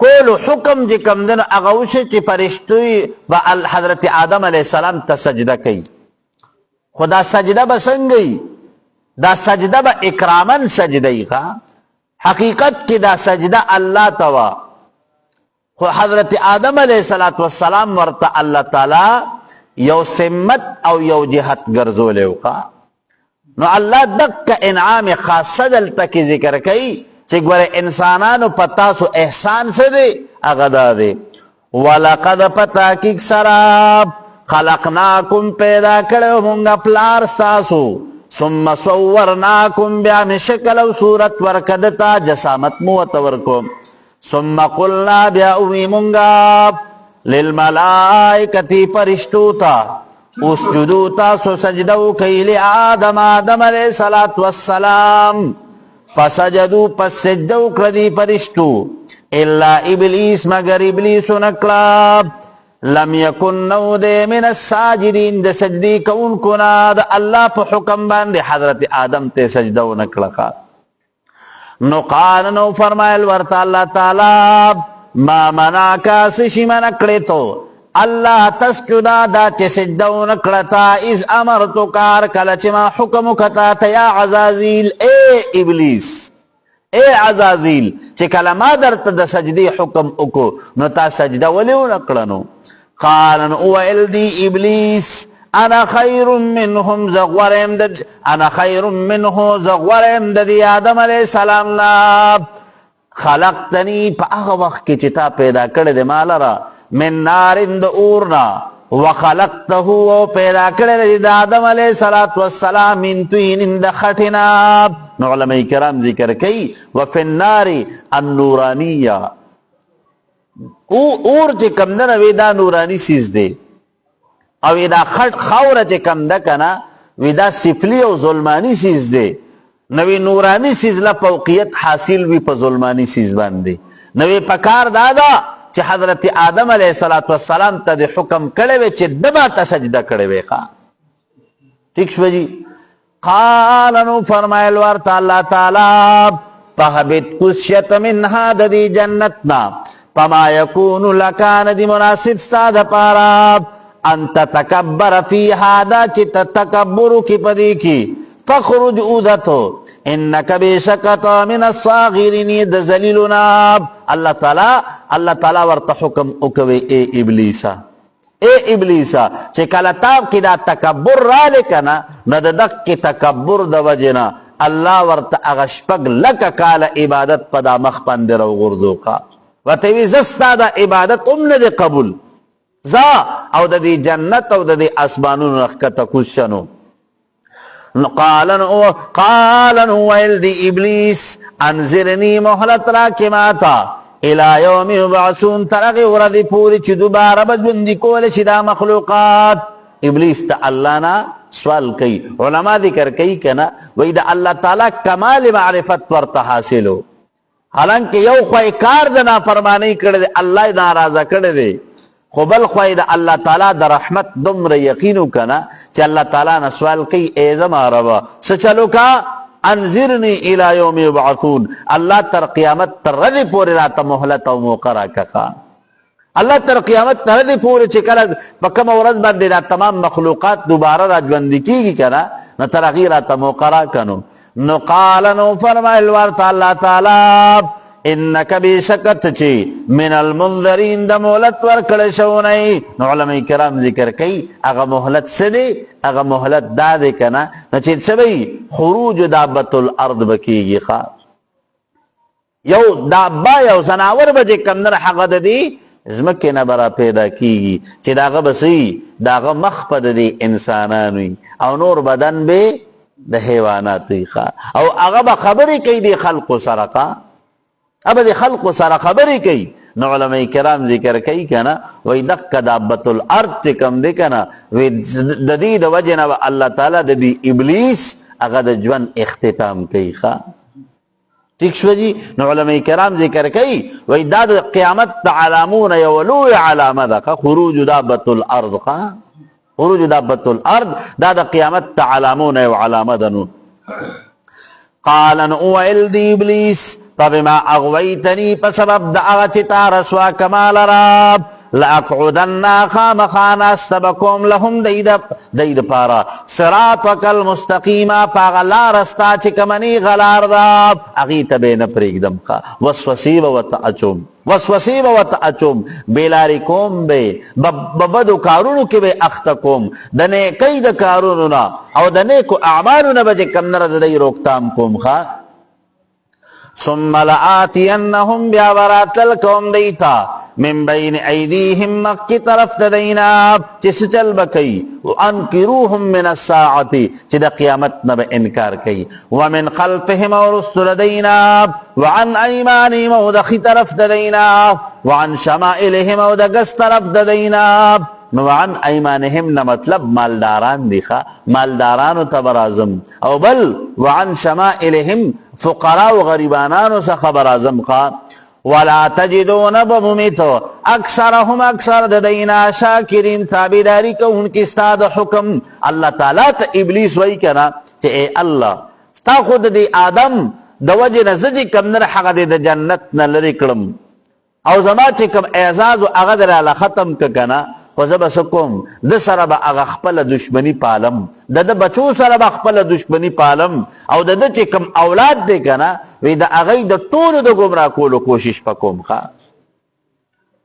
کولو حکم چې کم دنو هغه وشي چې فرشتوی به حضرت آدم علیه السلام ته سجده کوي. خو دا سجده به څنګه وي؟ دا سجده به اکرامن سجده وي. حقیقت کې دا سجده الله ته وه، خو حضرت آدم علیه السلام ورته الله تعالی یو سمت او یو جهت ګرځولی و. نو الله دک انعام خاصه دلته کې ذکر کوي چې ګوره انسانانو په تاسو احسان څه دی؟ هغه دا دی ولقد په تحقیق سره خلقناکم پیدا کړو مونږه پلار ستاسو، ثم صورناکم بیا مې شکل او صورت ورکدتا جسامت مو ورته ورکوم، ثم قلنا بیا اوی مونږه للملائکتی فرشتو ته اسجدو تاسو سجدو کوي لآدم آدم علیه السلام، فسجدو پس سجدو کردی فرشتو الا ابلیس مگر ابلیس نکلا لم یکن نو دے من الساجدین د سجدی کون کنا د اللہ پا حکم باندے حضرت آدم تے سجدو نکلا. نو قال نو فرمائل ورطا اللہ تعالی ما مناکا سشی منکڑے تو اللہ تسجدا دا چے سجدو نکڑتا از امرتو کار کلچ ما حکم کتا تیا عزازیل اے ابلیس اے عزازیل چے کلما در تا سجدی حکم اکو نو تا سجدہ ولیو نکڑنو. قالن اوائل دی ابلیس انا خیر منهم زغورم دد انا خیر منه زغورم ددی آدم علیہ السلام نا خلقتنی پا اغا وقت کی چتا پیدا کرد مالرا من نارند اورنا وخلقته و پیدا کرد آدم علیہ السلام من توین دا خٹنا. نو علماء کرام ذکر کئی وفی النار النورانیہ اور چه کم دا ویدا نورانی سیز دے او ویدا خط خور چه کم دا کنا ویدا سفلی او ظلمانی سیز دے. نوی نورانی سیز لا فوقیت حاصل وی پا ظلمانی سیز باندے. نوی پکار دادا چه حضرت آدم علیہ السلام تا دے حکم کڑے وے چه دبا تا سجدہ کڑے وے خواہ. ٹھیک شو جی. قالنو فرمائل ورطا اللہ تعالی پہبت کسیت منها دا دی جنتنا فما یکون لکان دی مناسب سادہ پارا انت تکبر فیہا دا چی تکبرو کی پدی کی فخرج اوزتو انکا بیشکتا من الصاغرین دا زلیلنا. اللہ تعالی ورطا حکم اکوے اے ابلیسا اے ابلیسا چی کلتاب کی دا تکبر را لکنا نددق کی تکبر دا وجنا اللہ ورطا اغشپگ لکا کال عبادت پدا مخپند رو غردو کا وتوی زستا دا عبادت امن دے قبول زا او دا دی جنت او دا دی اسبانون رخکتا کشنو. قالن ویل دی ابلیس انظرنی محلت را کماتا الى یوم یبعثون ترغی وردی پوری چی دوبارہ بجوندی کول چی دا مخلوقات. ابلیس تا اللہ نا سوال کئی علماء ذکر کئی کنا وی دا اللہ تعالی کمال معرفت ورطا حاصلو حالانکہ یو خواہ کار دا نافرمانی کردے اللہ ناراضہ کردے خو بل خواہ دا اللہ تعالیٰ دا رحمت دمر یقینو کنا چی اللہ تعالیٰ نسوال کئی ایزم آروا سچلو کا انذرنی الى یوم یبعثون اللہ تر قیامت تر رضی پوری راتا محلت و موقرہ کخا. اللہ تر قیامت تر رضی پوری چکل بکم ورز بندی دا تمام مخلوقات دوبارہ راجبندی کی گی کنا نترغی راتا موقرہ کنو. نو قالنو فرمائل ورطا اللہ تعالی انکا بیشکت چی من المنذرین دا محلت ورکڑشونئی. نو علماء کرام ذکر کئی اگا محلت سدے اگا محلت دادے کنا نو چید سبئی خروج دابت الارض بکی گی خواہ یو دابا یو زناور بجے کمدر حق دی ازمکی نبرا پیدا کیگی چی داغا بسی داغا مخپد دی انسانانوی او نور بدن بے دا حیواناتی خواہ او اغا خبری کئی دی خلق سرقا اب دی خلق سر خبری کئی. نو علماء کرام ذکر کئی کنا وی دق دابت الارض تکم دی کنا وی ددید وجنہ و اللہ تعالی ددی ابلیس اغا دا جوان اختتام کئی خواہ. ٹھیک شو جی. نو علماء کرام ذکر کئی وی داد قیامت دا علامون یولو علامہ دا خروج دابت الارض خواہ خروج دابت الارض دا قیامت تا علامون و علامہ دنو. قالن اوائل دی ابلیس فبما اغویتنی پسبب دا اغا چی تا رسوا کمال راب لأقعدن خامخان استبکم لهم دید پارا صراطک المستقیم پاغ لارستا چکمنی غلار داب اغیت بین پریگدم خوا وسوسیب و تعچم بیلاری کوم بے ببدو کارونو کی بے اختکم دنے کئی دا کارونو نا او دنے کو اعمالو نا بجے کم نرد دی روکتام کوم خوا ثم لآتینہم بیاورات للکوم دیتا من بین ایدیہم مکی طرف دینا چس چل بکی وانکروہم من الساعتی چی دا قیامت نب انکار کی ومن خلفہم ورسل دینا وعن ایمانہم و دخی طرف دینا وعن شمائلہم و دگس طرف دینا وعن ایمانہم نا مطلب مالداران دیخوا مالدارانو تبرازم او بل وعن شمائلہم فقراء و غریبانانو سا خبر ازم خوا ولا تجدون بممیتو اکثرهم اکثر دینا شاکرین تابیداری کو ان کی استاد حکم اللہ تعالیٰ تا ابلیس وی کنا کہ اے اللہ ستا خود دی آدم دو وجہ نزدی کم نر حق دی دا جنت نلری کرم او زما چی کم اعزاز و اغدر علا ختم کنا وزب سکم د سره به هغه خپل دشمنی پالم د بچو سره به خپل دشمنی پالم او د چې کوم اولاد دی کنه وی د هغه د ټولو د گمراه کولو کوشش پکوم ښا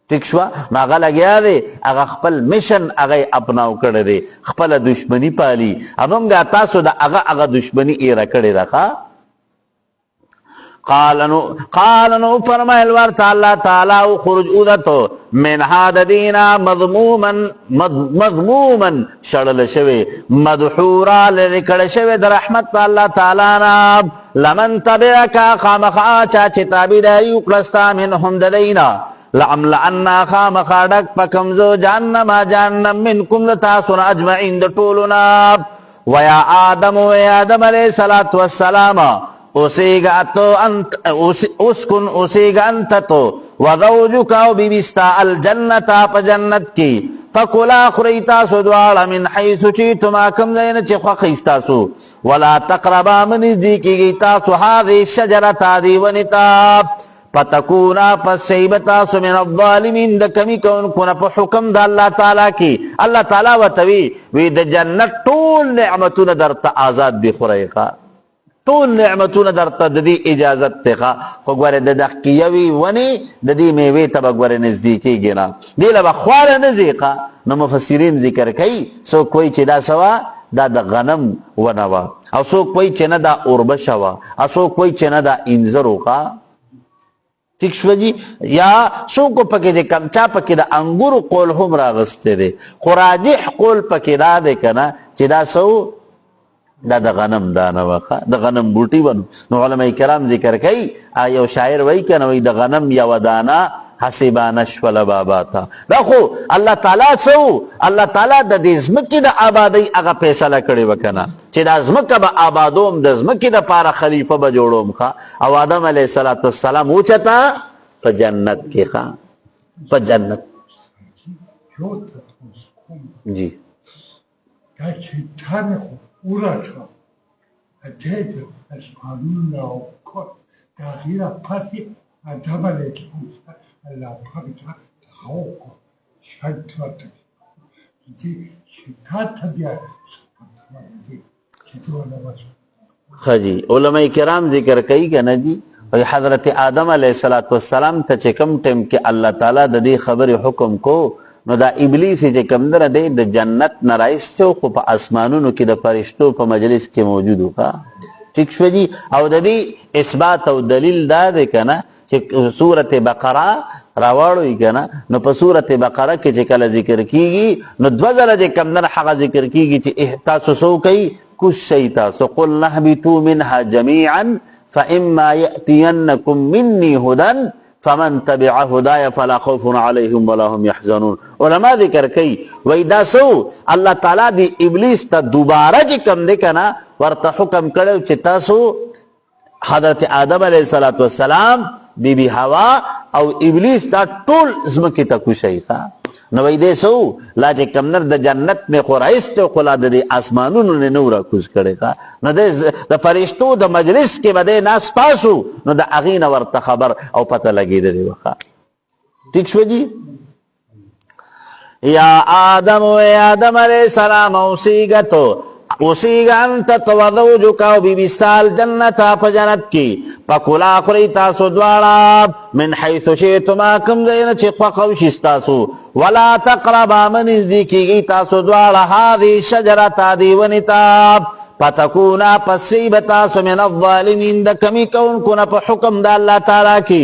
ٹھیک شو هغه لګیا دی هغه خپل میشن هغه اپناو کړی دی خپل دشمنی پالی همغه تاسو د هغه دشمنی ایره کړی راخه قالنو فرمائل ورطا اللہ تعالی خرج اودتو من حاد دینا مضموما شڑل شوی مدحورا لرکڑ شوی در رحمت اللہ تعالی ناب لمن تبعکا خامخا چاچی تابی داری اکلستا منهم دینا لعملعنا خامخا ڈک پکمزو جہنم منکم لتاسن اجمعین در طولنا ویا آدم علیہ السلام اسیگا انت تو وزوجکا و بیبستا الجنتا پا جنت کی فکلا خریتا سو دوارا من حیث چیتما کم زین چی خواقیستا سو ولا تقربا من ازدیکی گیتا سو حاضی شجرتا دیونتا فتکونا پس شیبتا سو من الظالمین دا کمی کون کنا پا حکم دا اللہ تعالیٰ کی اللہ تعالیٰ و توی وی دا جنت طول نعمتون در تا آزاد دی خورائقا طول نعمتون در تددی اجازت تخا خوگوار ددخکیوی ونی ددی میوی تبگوار نزدیکی گنا دیل بخوار نزیقا نو مفسرین ذکر کئی سو کوئی چی دا سوا دا غنم ونوا او سو کوئی چی ندا اربشوا او سو کوئی چی ندا انزرو کا ٹھیک شو جی یا سو کو پکی دے کمچا پکی دا انگور قول هم راغستے دے قراجح قول پکی دا دے کنا چی دا سو دا غنم دانا وخا دا غنم بوٹی بنو نو علماء کرام ذکر کئی آیو شاعر وی کنوی دا غنم یا ودانا حسیبانا شول باباتا لخو اللہ تعالیٰ سو اللہ تعالیٰ دا دزمکی دا آبادی اگا پیسالہ کڑی وکنا چی دا ازمکا با آبادوم دا ازمکی دا پارا خلیفہ با جوڑوم خوا او آدم علیہ السلام اوچتا پا جنت کی خوا پا جنت جی Uracza, a wtedy spaluna oko, ta chwila patrzy, a tam leci, a patrza, ta oko, światła tak. Gdzie się tata bia, gdzie to ona was. خجی علماء کرام ذکر کئی کہ نا جی حضرت آدم علیہ السلام تا چکم ٹیم کہ اللہ تعالیٰ دا دی خبر حکم کو نو دا ابلیسی چه کم در دی دا جنت نرائستو خو پا اسمانونو کی دا فرشتو پا مجلس کی موجودو خوا ٹھیک شو جی او دا دی اثبات او دلیل دا دے کنا چه سورت بقرہ راوڑوی کنا نو پا سورت بقرہ کی چه کل ذکر کیگی نو دوزر جه کم در حق ذکر کیگی چه احتاسو سو کئی کش شیطاسو قل نحبتو منها جمیعا فإما يأتینکم منی ہدن فمن تبع هدايا فلا خوف عليهم ولا هم يحزنون علماء ذکر کئی وی دا سو اللہ تعالیٰ دی ابلیس تا دوبارہ جی کم دے کنا ورطا حکم کرو چی تاسو حضرت آدم علیہ السلام بی بی حوا او ابلیس تا طول ازمکی تا کشی خوا نو وای دې سو لا چې کم نر د جنت می خورایست او خلا د اسمانونو نه نور کوز کړي کا نو د فرشتو د مجلس کې بده ناس پاسو نو د اغین ورته خبر او پته لګیدلی وخا ٹھیک شو جی یا آدم و آدم علیہ السلام اوسیگا انت توزوجکا و بی بستال جنتا پا جنت کی پا کلا خوری تاسو دوارا من حیث شیطما کم دین چی خوخوش استاسو ولا تقربا من ازدیکی گی تاسو دوارا هذی شجرتا دیونتاب فتکونا پسیبتاسو من الظالمین دا کمی کون کنا پا حکم دا اللہ تعالی کی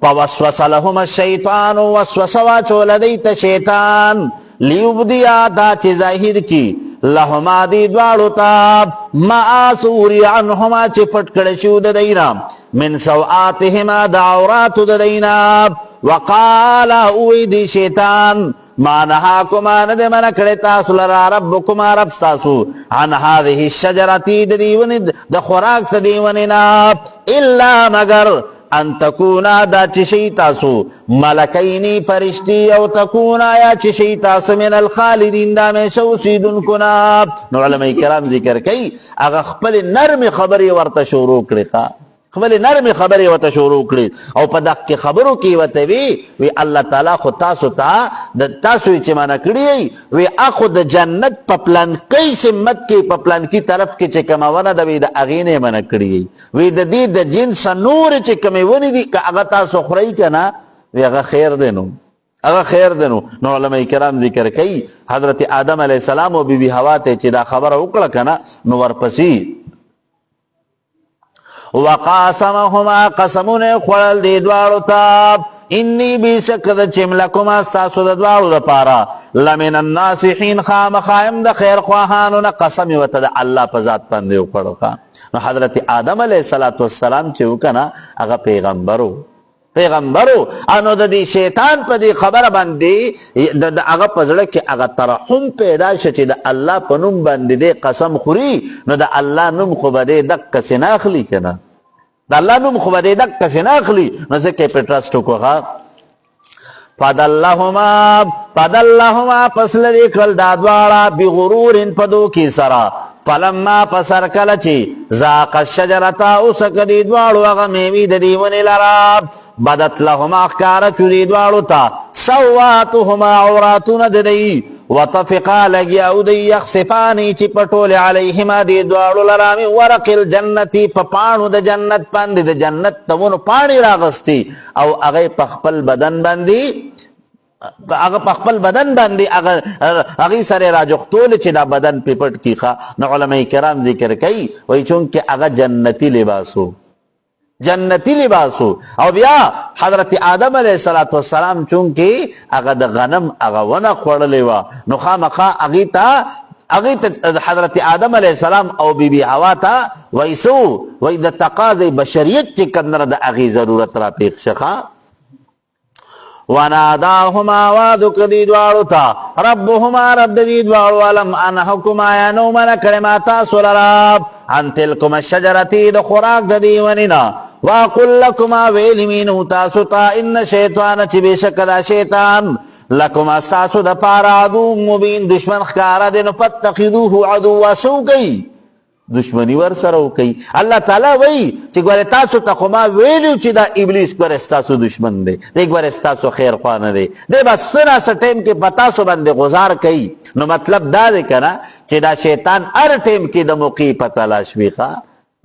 فوسوس لهم الشیطان وسوسوا چول دیت شیطان لیبدیا دا چی ظاہر کی لهما دی دوالو تا ما سوری عنهما چی پٹ کڑشو دا دینا من سوآتهما دا عوراتو دا دینا وقالا اوی دی شیطان ما نهاکما ند من کڑتا سلرا ربکما رب ستاسو عن هذه الشجرتی دا دیونی دا خوراک تا دیونینا الا مگر ان تکونا دا چشی تاسو ملکینی فرشتی او تکونا یا چشی تاسو من الخالدین دا میں شوسیدن کنا نو علماء کرام ذکر کئی اگا خپل نرم خبری ورطا شروع کرکا خپل نرم خبری ورطا شروع کرک او پا دق خبرو کی وطوی وی اللہ تعالی خود تاسو تا دا تاسوی چی مانا کری وی اخو دا جنت پا پلان کئی سمت کی پا پلان کی طرف کی چی کماونا دا وی دا اغین مانا کری وی دا دی دا جنس نور چی کمیونی دی که اغا تاسو خرائی کنا وی اغا خیر دینو اغا خیر دینو نو علماء کرام ذکر کئی حضرت آدم علیہ السلام و بی بی حوا تے چی دا خبر اکڑا کنا نو ورپسی وقاسمهما قسمون خلال دی دوارو تاب انی بی شکد چملکما ساسو دا دوارو دا پارا لمن الناسحین خام خائم دا خیر خواهانونا قسمی وطا دا اللہ پا ذات پندیو پڑو کا نو حضرت آدم علیہ السلام چیو کنا اگا پیغمبرو انو دا دی شیطان پا دی خبر بندی دا اگا پزڑک اگا ترحم پیدا شچی دا اللہ پا نم بندی دے قسم خوری نو دا اللہ نم خوب دے دک کسی ناخلی کنا دا اللہ نم خوب دے دک کسی ناخلی نو سکے پر ٹرسٹو کو خواہ فدلہما پسل ریکل دادوارا بغرور پدو کی سرا فلما پسر کلچی زاق الشجرتا اسک دی دوارو اغا میوی دیونی لراب بدت لهما اخکار چودی دوارو تا سواتهما عوراتون دی وطفقا لگی او دی یخصفانی چی پٹول علیهما دی دوارو لرامی ورق الجنتی پا پانو دا جنت پاندی دا جنت تونو پانی راغستی او اغی پخپل بدن بندی اگر پخپل بدن باندی اگی سر راجختول چی دا بدن پیپٹ کی خوا نو علماء کرام ذکر کئی وی چونکہ اگر جنتی لباسو او بیا حضرت آدم علیہ السلام چونکہ اگر دا غنم اگر ونق خوڑلیوا نو خامخا اگی تا حضرت آدم علیہ السلام او بی بی حوا تا وی دا تقاض بشریت چی کندر دا اگی ضرورت را پیخ شخا وناداهما وادك دي دوارو تا ربهما رب دي دوارو ولم انحكما يا نومنا كلماتا سلراب عن تلكم الشجرتي دو خراق دي وننا وقل لكما ويلمينو تاسو تا ان شيطان چي بشك دا شيطان لكما استاسو دا پارا عدو مبين دشمن خکارا دي نفتقدوه عدو سوكي دشمنی ور سره کوي الله تعالی وای چې ګوره تاسو ته خو ما ویلو چې دا ابلیس ګوره تاسو دشمن دی دی ګوره تاسو خیر خوا نه دی دی بس سنا س ټیم کې پتا سو باندې گزار کوي نو مطلب دا دی کنه چې دا شیطان هر ټیم کې د موقع په تلاش وي ښا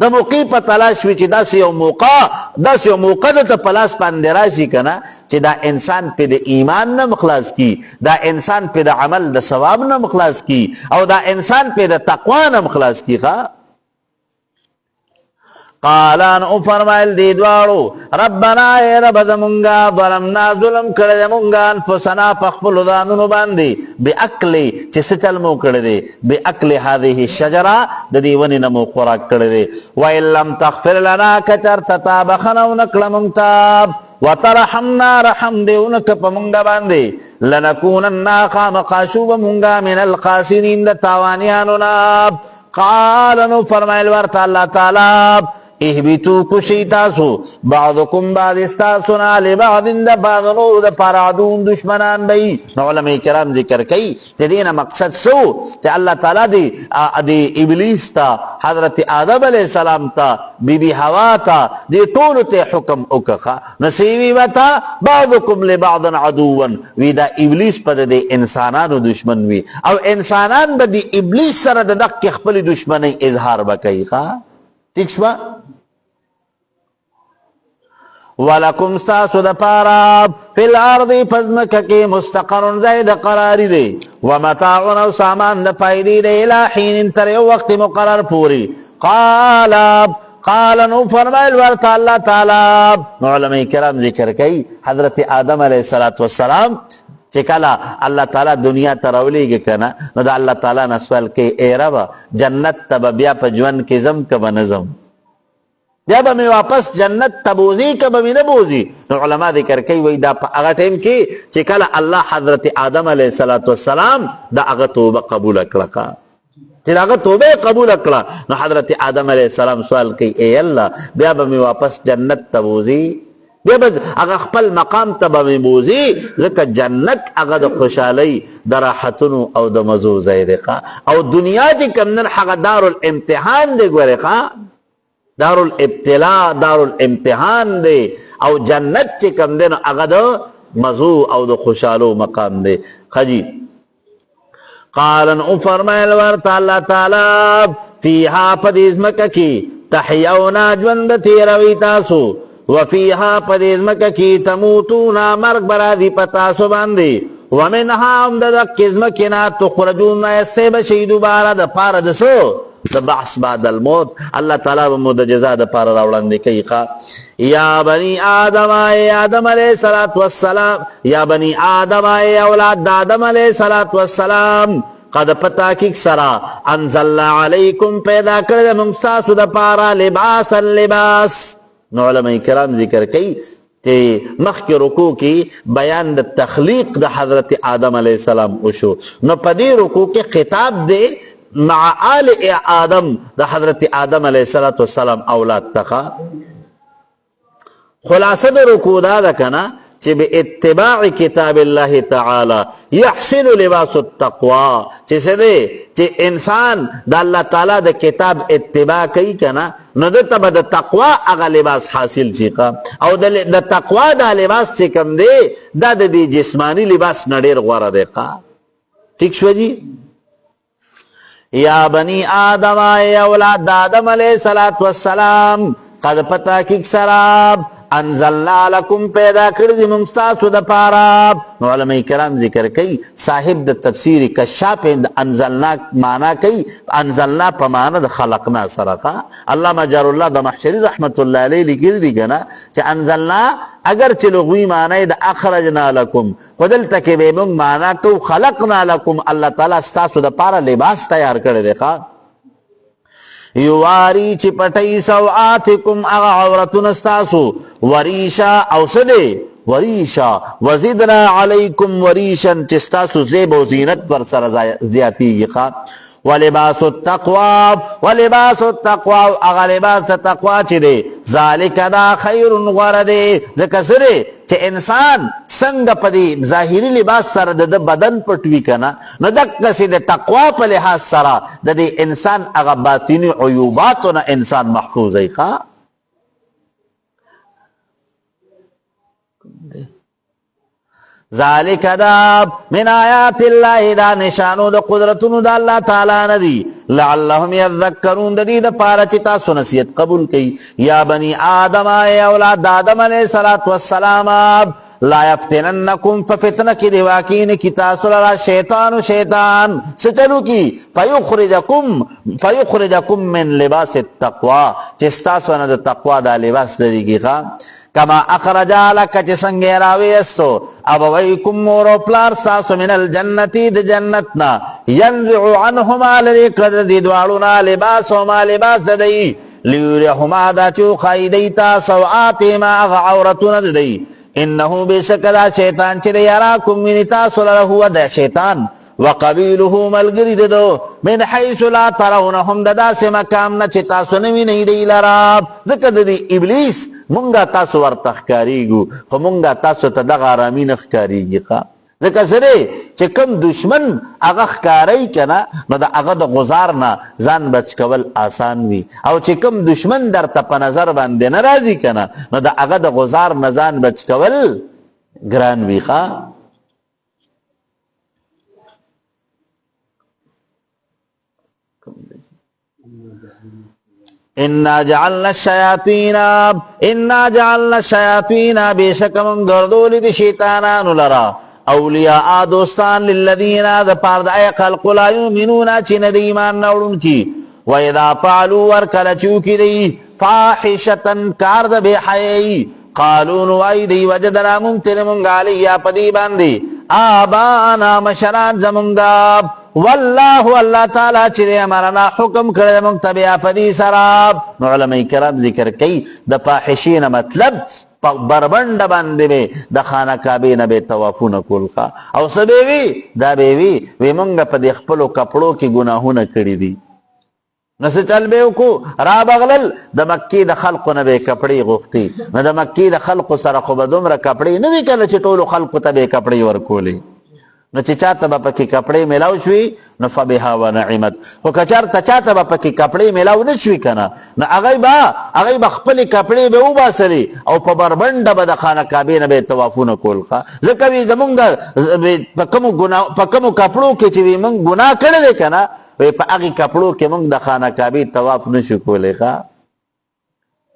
د موقع په تلاش وي چې داسې یو موقع د پلاس باندې راشي کنه چې دا انسان په د ایمان نه مخلاص کی دا انسان په د عمل د ثواب نه مخلاص کی او دا انسان په د تقوا نه مخلاص کی ښا قالان او فرمایل دی دوارو ربنا اے رب زمونگا ظلمنا ظلم کرده مونگا انفسنا پخپل ذانونو باندی بی اکلی چی سچل مو کرده بی اکلی هذه الشجرہ دی ونی نمو خوراک کرده وَإِن لَمْ تَغْفِرْ لَنَا کچر تتابخنو نکل مونگتاب وَتَرَحَمْنَا رحم دیونک پا مونگا باندی لَنَكُونَنَّا خامقاشوب مونگا من القاسرین دا تاوانیانونا قالنو فرمائل ورطا اللہ تعالی اهبتو کشی تاسو بعضکم بعض استاسونا لبعضن دا بعض نور دا پارادون دشمنان بئی. علماء کرام ذکر کئی دینا مقصد سو تی اللہ تعالی دی ابلیس تا حضرت آدم علیہ السلام تا بی بی حوا تا دی طول تی حکم اکخا نسیوی وطا بعضکم لبعضن عدوان وی دا ابلیس پا دی انسانانو دشمن وی او انسانان با دی ابلیس سر دا دق خپل دشمنی اظہار بکئی خواہ. ٹھیک شوا وَلَكُمْ سَاسُ دا پارا فِي الْأَرْضِ فَزْمَكَكِ مُسْتَقَرٌ زَيْدَ قراری دے وَمَتَاعُنَ و سامان دا پائدی دے الہ حین تر وقت مقرر پوری. قال نو فرمائل ورطا اللہ تعالی. علماء کرام ذکر کئی حضرت آدم علیہ السلام چکلا اللہ تعالی دنیا ترولی گی کنا نو دا اللہ تعالی نسوال کے اے ربا جنت تب بیا پا جون کے زم کب نظم بیا با میں واپس جنت تبوزی کب میں نبوزی. نو علماء ذکر کئی وی دا پا اغا ٹیم کی چکلا اللہ حضرت آدم علیہ السلام دا اغا توبہ قبول اکلقا چل اغا توبہ قبول اکلا. نو حضرت آدم علیہ السلام سوال کی اے اللہ بیا با میں واپس جنت تبوزی بیا با اغا خپل مقام تبا میں بوزی ذکر جنت اغا دا خوشحالی دا راحتنو او دا مزو زیدقا او دنیا جی کمدن حقا دار الامتحان دے گورقا دار الابتلاء دار الامتحان دے او جنت چی کمدن اغا دا مزو او دا خوشحالو مقام دے. خجی قالن او فرمائل ورطا اللہ تعالی فیہا پدیز مکہ کی تحیونا جون بتیروی تاسو وفیہا پدیز مکہ کی تموتونا مرگ برادی پتاسو باندی ومنہا امددک کزمکنا تخرجون میستے بشی دوبارہ دا پارا دسو دا بحث بعد الموت. اللہ تعالیٰ بمود جزا دا پارا راولان دی کئی خواہ یا بنی آدم آئے آدم علیہ السلام یا بنی آدم آئے اولاد دا آدم علیہ السلام قد پتا کک سرا انزلنا علیکم پیدا کرد منگساسو دا پارا لباسا لباس. نو علماء کرام ذکر کئی تے مخ کے رکوع کی بیان دا تخلیق دا حضرت آدم علیہ السلام اشو نو پدی رکوع کے خطاب دے مع آل آدم دا حضرت آدم علیہ السلام اولاد تخا. خلاصہ دا رکوع دا کنا چی بے اتباع کتاب اللہ تعالی یحسن لباس التقوی چیسے دے چی انسان دا اللہ تعالی دا کتاب اتباع کئی کنا نو دا تبا دا تقوی اگا لباس حاصل چیقا او دا تقوی دا لباس چکم دے دا دی جسمانی لباس نڈیر غور دے قا. ٹھیک شو جی یا بنی آدم آئے اولاد آدم علیہ السلام قد پتا کک سراب انزلنا لکم پیدا کردی منگستاسو دا پاراب. علماء کرام ذکر کئی صاحب دا تفسیر کشاپ انزلنا مانا کئی انزلنا پا مانا دا خلقنا سرقا. علامہ جار اللہ دا محشری رحمت اللہ علیہ لکر دی گنا چا انزلنا اگر چلغوی معنی دا اخرجنا لکم خودل تکی بے منگ مانا کو خلقنا لکم اللہ تعالیٰ ستاسو دا پارا لباس تیار کردے خواہ یواری چی پٹی سوآتکم اغا عورتن استاسو وریشا او سدے وریشا وزدنا علیکم وریشن چستاسو زیب و زینت پر سر زیادی گی ولباس التقوی ولباس التقوی اغا لباس تقوی چی دے ذالک دا خیر غردے ذکر سرے چی انسان سنگ پدی ظاہری لباس سر دا بدن پٹوی کنا نو دک کسی دے تقوی پا لحاظ سرا دا دے انسان اغا باطینی عیوباتو نا انسان محفوظ ہے خواہ. ذالک دا من آیات اللہ دا نشانو دا قدرتنو دا اللہ تعالی ندی لعلہم یذکرون دا دی دا پارا چتا سنسیت قبول کی. یا بنی آدم آئے اولاد دا آدم علیہ السلام لا یفتننکم ففتنک دی واقعین کی تاثر شیطان سچلو کی فیخرجکم من لباس التقوی چستا سن دا تقوی دا لباس دا دی خواہ کما اخرجا لکا چی سنگی راوی استو ابویکم مورو پلار ساسو من الجنتی د جنتنا ینزعو عنہما لریکرد دی دوالونا لباسوما لباس دی لیورہما دا چو خیدیتا سوآتی ما اغا عورتون دی انہو بے شکل شیطان چی دی یراکم منی تاسو لرہو دا شیطان وقبیله ملګری ددو من حیث لا ترونهم د داسې مقام نه چې تاسو نه وینئ دی لرا. ځکه د دې ابلیس مونږه تاسو ورته ښکاریږو خو مونږه تاسو ته دغه ارامي نه ښکاریږي. ځکه سره چې کوم دشمن هغه ښکاری کنه نو د هغه د غزار نه ځان بچ کول آسان وي، او چې کوم دشمن درته په نظر باندې نه راځي کنه نو د هغه د غزار نه ځان بچ کول ګران وي. انا جعلنا الشیاطین بیشک من گردولی دی شیطانانو لرا اولیاء دوستان للذین دا پاردائی خلق لا یومنون چی ندی ایمان نوڑن کی و اذا فعلوا ورکل چوکی دی فاحشتن کارد بے حیئی قالون وائی دی وجدنا منتر منگا لیا پدی باندی آبانا مشران زمنگا واللہ اللہ تعالیٰ چرے امرنا حکم کرے منتبع پدی سراب. نو علماء کرام ذکر کئی دا فاحشین مطلب بربند باندې به د خانه کعبه نه به طوافونه کول ښه او څه به وي دا به وي وی مونږ په دې خپلو کپړو کې ګناهونه کړي دي نو څه چل به وکړو را بغلل د مکې د خلقو نه به کپړې غوښتي نو د مکې د خلقو سره خو به دومره کپړې نه وي کله چې ټولو خلقو ته به کپړې ورکولې نو چې چاته به پکې کپړې میلاو شوي نو فبها ونعمت خو که چېرته چاته به پکې کپړې میلاو نه شوي که نه نو هغوی به خپلې کپړې به وباسلې او په بربنډه به د خانه کعبې نه به یې طوافونه کول ښه ځکه وي زمونږ په کومو کپړو کې چې وي مونږ ګناه کړی دی که نه وایي په هغې کپړو کې مونږ د خانه کعبې طواف نه شو کولی ښه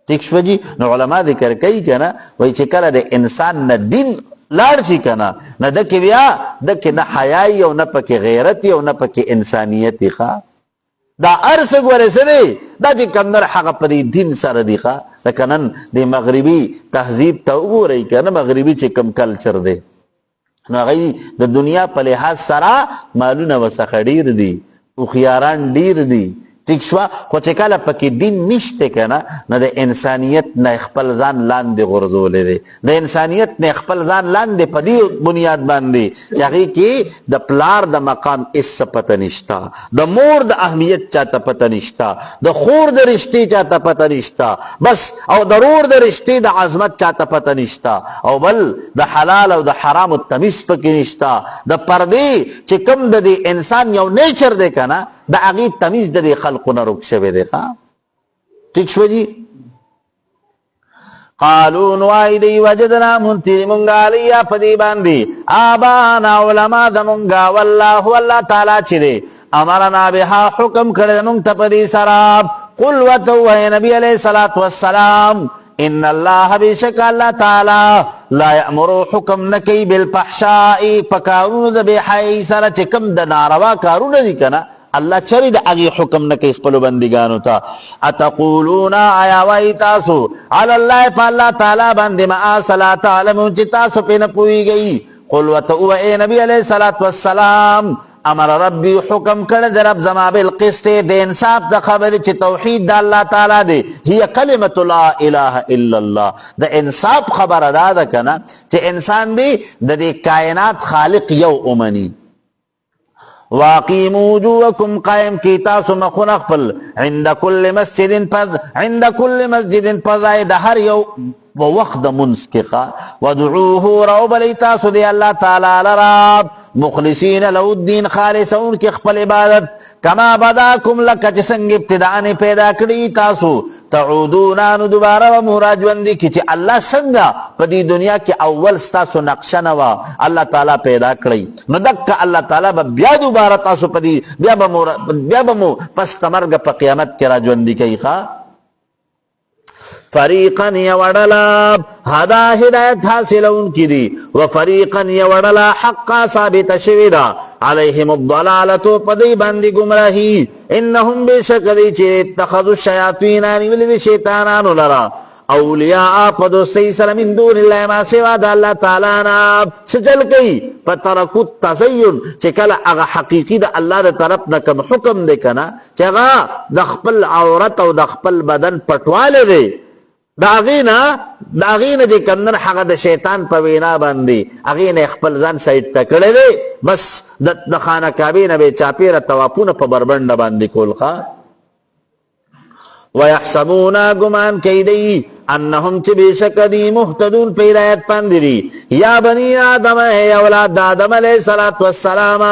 ټیک شوه جي نو علما ذکر کوي که نه وایي چې کله د انسان نه دین لاړ شي کنه نه دکې بیا دکې نه حیايي او نه پکې غیرت او نه پکې انسانیت ښه دا هر څه ګورې څه دی دا چې کمدر هغه په دې دین سره دی ښه لکه نن د مغربي تهذیب ته وګورئ که نه مغربي چې کوم کلچر دی نو هغوی د دنیا په لحاظ سره مالونه ورڅخه ډېر دي هوښیاران ډېر دي ٹھیک شوا خو چې کله پکې دین نشته کنه نه د انسانیت نه خپل ځان لاندې غورځولې دی د انسانیت نه خپل ځان لاندې په دې بنیاد باندې چې هغې کې د پلار د مقام هېڅ پته نشته د مور د اهمیت چاته پته نشته د خور د رشتې چاته پته نشته بس او د رور د رشتې د عظمت چاته پته نشته او بل د حلال او د حرام تمیز پکې نشته د پردې چې کوم د دې انسان یو نیچر دی که نه د هغې تمیز د دې خلقو نه رک شوی دی ښه ټیک شوه جي قالو نو وایي دی وجدنا منتري مونږ علیه په دې باندې آبانا علما زمونږ والله الله تعالی چې دی امرنا بها حکم کړی مونږ ته په دې سره قل ورته ووایه نبي علیه الصلاة والسلام ان الله بشک الله تعالی لا یامر حکم نکي بالفحشاء په کارونو د بې حیایي سره چې کوم د ناروا کارونه دي که نه الله چری د هغې حکم نه کوي خپلو بندګانو ته اتقولون آیا وایي تاسو علی الله په الله تعالی باندې ما لا تعلمون چې تاسو پرې نه پوهېږئ قل ورته ووایه نبي علیه الصلاة والسلام امر ربی حکم کړی د رب زما بالقسط د انصاف د خبرې چې توحید د الله تعالی دی هي کلمة لا اله الا الله د انصاف خبره دا ده که نه چې انسان دی د دې کائنات خالق یو ومني واقیموا وجوهکم قائم کی تاسو مخونه خپل عند کل مسجد پځای د هر یو وقت د منځ کې ودعوه راوبلئ تاسو دی الله تعالی لرا مخلصین له الدین خالصون کې خپل عبادت کما بداکم لکه چې څنګه ابتداء پیدا کړي تاسو تعودون نو دوباره به مو راژوندي کړي چې الله څنګه په دې دنیا کې اول ستاسو نقشه نه وه الله تعالی پیدا کړئ نو دکه الله تعالی به بیا دوباره تاسو په دې بیا به مو پس د مرګه په قیامت کې راژوندي کوي ښه فریقا یوڑلا هدا ہدایت حاصلون کی دی وفریقا یوڑلا حقا ثابت شویدا علیہم الضلالتو پدی باندی گمراہی انہم بے شکری چی اتخذوا الشیاطین ولد شیطانانو لرا اولیاء پدوستی سر من دون اللہ ما سوا دا اللہ تعالی نا سجل کئی پترکو التزین چکل اغا حقیقی دا اللہ دا طرف نکم حکم دے کنا چگا دا خپل عورت او دا خپل بدن پٹوالے دے دا غینا چې کمدن حقا دا شیطان پا وینا باندی اغینا اخپل ځان سایت تا کړی دی بس د خانه کعبه نه به چاپیره طوافونه په بربنډه باندې کول ښا ويحسبون گمان کیدی انهم چې بشک دی مهتدون په هدایت باندې دي یا بنی آدم ای اولاد آدم علیہ الصلوۃ والسلام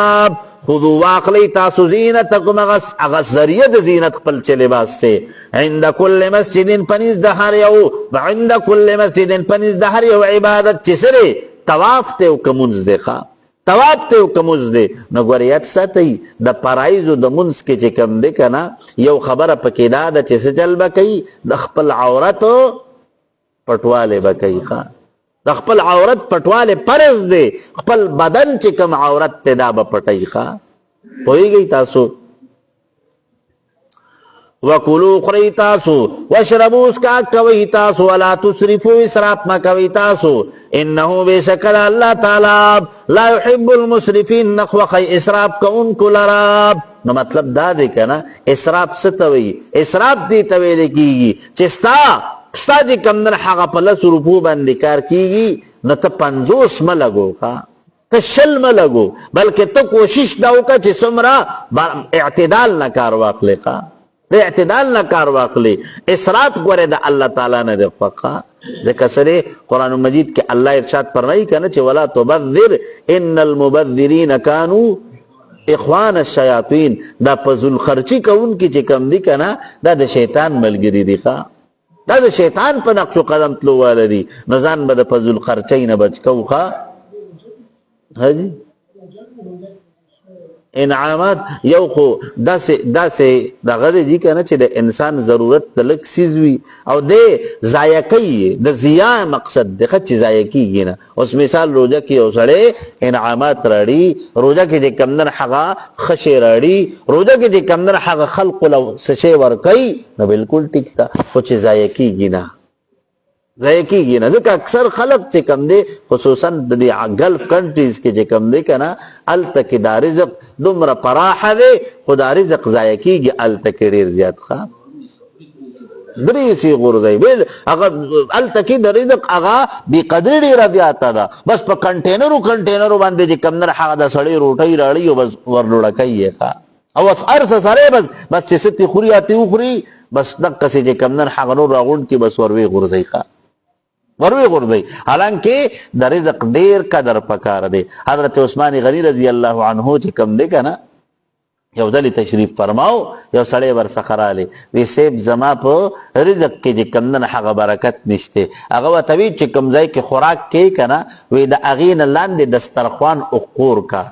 خذوا واقلی تاسو زینتکم اغس ذریعہ د زینت خپل چ لباس سے عند کل مسجد پنیز د هر یو عند کل مسجد پنیز د هر یو عبادت چې سره طواف ته کومز دیخا طواف ته کومز دی نو ګوریات ساتي د پرایزو د منس کې چې کم دی کنه یو خبره پکې دا د چې سجل بکئی د خپل عورت پټواله بکئی ښا د خپل عورت پټواله فرض دی خپل بدن چې کم عورت ته دا به پټای ښا پوهیږئ تاسو وکلوا خری تاسو واشربوا اسکا کوي تاسو ولا تسرفوا اسراف ما کوي تاسو انه بشکل الله تعالی لا يحب المسرفين نخوخ اسراف کوونکو لراب نو مطلب دا دی کنه اسراف ستوي اسراف دی ته ویل کیږي چې ستا دې کمندر هغه په 10 روپو باندې کار کیږي نو ته 50 م لګو ښا ته شل م لګو بلکې ته کوشش دا وکړه چې څومره اعتدال نه کار واخلې ښا د اعتدال نه کار واخلي اسراف ګوره د الله تعالی نه دی فقہ ځکه سره قرآن مجید کې الله ارشاد فرمایي کنه چې ولا تبذر ان المبذرین كانوا اخوان الشیاطین دا فضل خرچی کوونکی چې کم دی کنه دا د شیطان ملګری دی ښا دا د شیطان په نقش قدم تلو والدي نو ځان به د فضل خرچی نه بچ کو ښا هاجی انعامات یو خو داسې دغه دی کنه چې د انسان ضرورت د لک سیز وي او د ضایع کوي د ضیاع مقصد دغه چې ضایع کیږي نه اوس مثال روزه کې اوسړې انعامات راړي روزه کې چې کمندر حقا خشه راړي روزه کې چې کمندر حقا خلق له سشي ور کوي نو بالکل ټیک تا خو چې ضایع کیږي نه ضایع کیږي نه ځکه اکثر خلق چې کم دی خصوصا د غلف کنټریز کې چې کم دی کنه الته کې دا رزق دومره پراخه دی خو دا رزق ضایع کیږي الته کې ډیر زیات ښه درې سی غورځي بل هغه الته کې د رزق هغه بې قدرې ډیره زیاته ده بس په کنټینرو باندې چې کم نه هغه د سړی روټۍ راړي او بس ورلوړه کوي او ارسه سره بس چې ستې خوري اته خوري بس دغه څه چې کم نه هغه نور راغون کې بس وروي غورځي ښه وروي غردی حالانکه د رزق ډیر قدر پکار دی حضرت عثمان غنی رضی الله عنه چې کم دی کنه یو ځل تشریف فرماو یو سړی ورڅخه رالی وی سیب زما په رزق کې چې کم نه هغه برکت نشته هغه وتوی چې کم ځای کې خوراک کې کنه وی د اغین لاندې دسترخوان اقور کا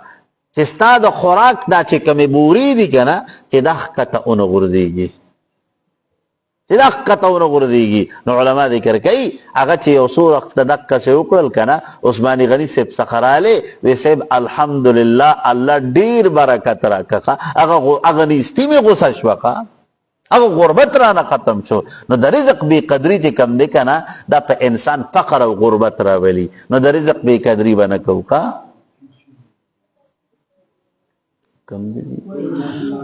چې ستا د خوراک دا چې کمې بوري دي کنه چې دا ښکته اون غورځېږي چې دا ښکته غورځېږي نو علما ذکر کوي هغه چې یو څو وخت دقه څه وکړل کنه عثمان غني صاحب څخه رالی وی صاحب الحمدلله الله ډیر برکت راکړه هغه نیستي مې غوسه شوه هغه غربت رانه ختم شو نو د رزق بې قدري چې کم دی کنه دا په انسان فقر او غربت راولي نو د رزق بې قدري به نه کوو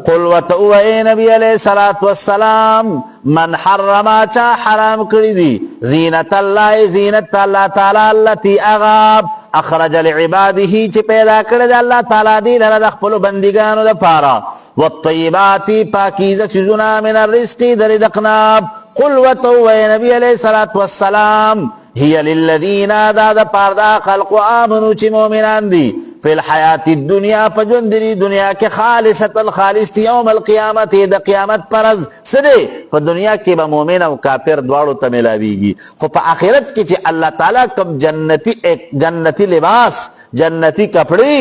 قل وتو اے نبی علیہ الصلوۃ والسلام من حرم چا حرام کړی دی زینت الله زینت الله تعالی التي اغاب اخرج لعباده چې پیدا کړی دی الله تعالی دی لره د خپل بندګانو لپاره والطيبات پاکیزه چیزونه من الرزق در رزقنا قل وتو اے نبی علیہ الصلوۃ والسلام هي للذین دا پاردا خلق امنوا چې مؤمنان دي فی الحیات الدنیا پجوند دی دنیا کې خالصتا خالص یوم القیامت د قیامت پرز سره په دنیا کې به مؤمن او کافر دواړو ته ملاویږي خو په آخرت کې چې الله تعالی کوم جنتی لباس جنتی کپڑے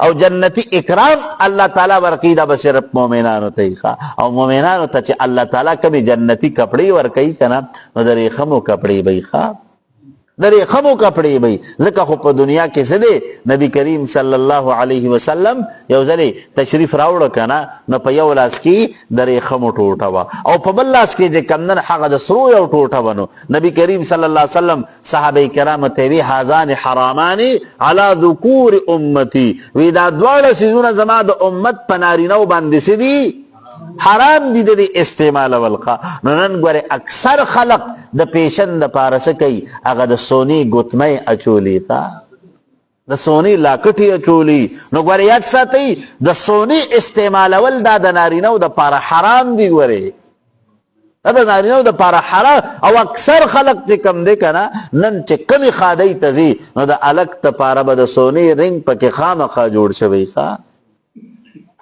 او جنتی اکرام الله تعالی ورکی دا بشرف مؤمنانو ته او مؤمنانو ته چې الله تعالی کوم جنتی کپڑے ورکی کنه نو درې خمو کپڑے به ښه درې خمو کپڑے به ځکه خو په دنیا کې څه دی نبی کریم صلی الله علیه وسلم یو ځلې تشریف راوړه کنه نو په یو لاس کې درې خمو ټوټه وه او په بل لاس کې چې کمدن هغه د سرو یو ټوټه ونو نبی کریم صلی الله علیه وسلم صحابه کرامو ته وی هذان حرامان علی ذکور امتی وی دا دواړه څیزونه زما د امت په نارینهو باندې څه دي حرام دي د استعمال ولقا. نو نن ګوره اکثر خلق د پیشن د پارسه کوي هغه د سونی ګوتمۍ اچولی تا د سونی لاکټي اچولی. نو ګوره یاد ساتئ د سونی استعمالول دا د نارینهو د پاره حرام دي. ګوره دا د نارینهو د پاره حرام. او اکثر خلق چې کم دی کنه نن چې کمی خادی ته ځي نو د الک ته پاره به د سونی رنګ پکې خامخا جوړ شوی ښه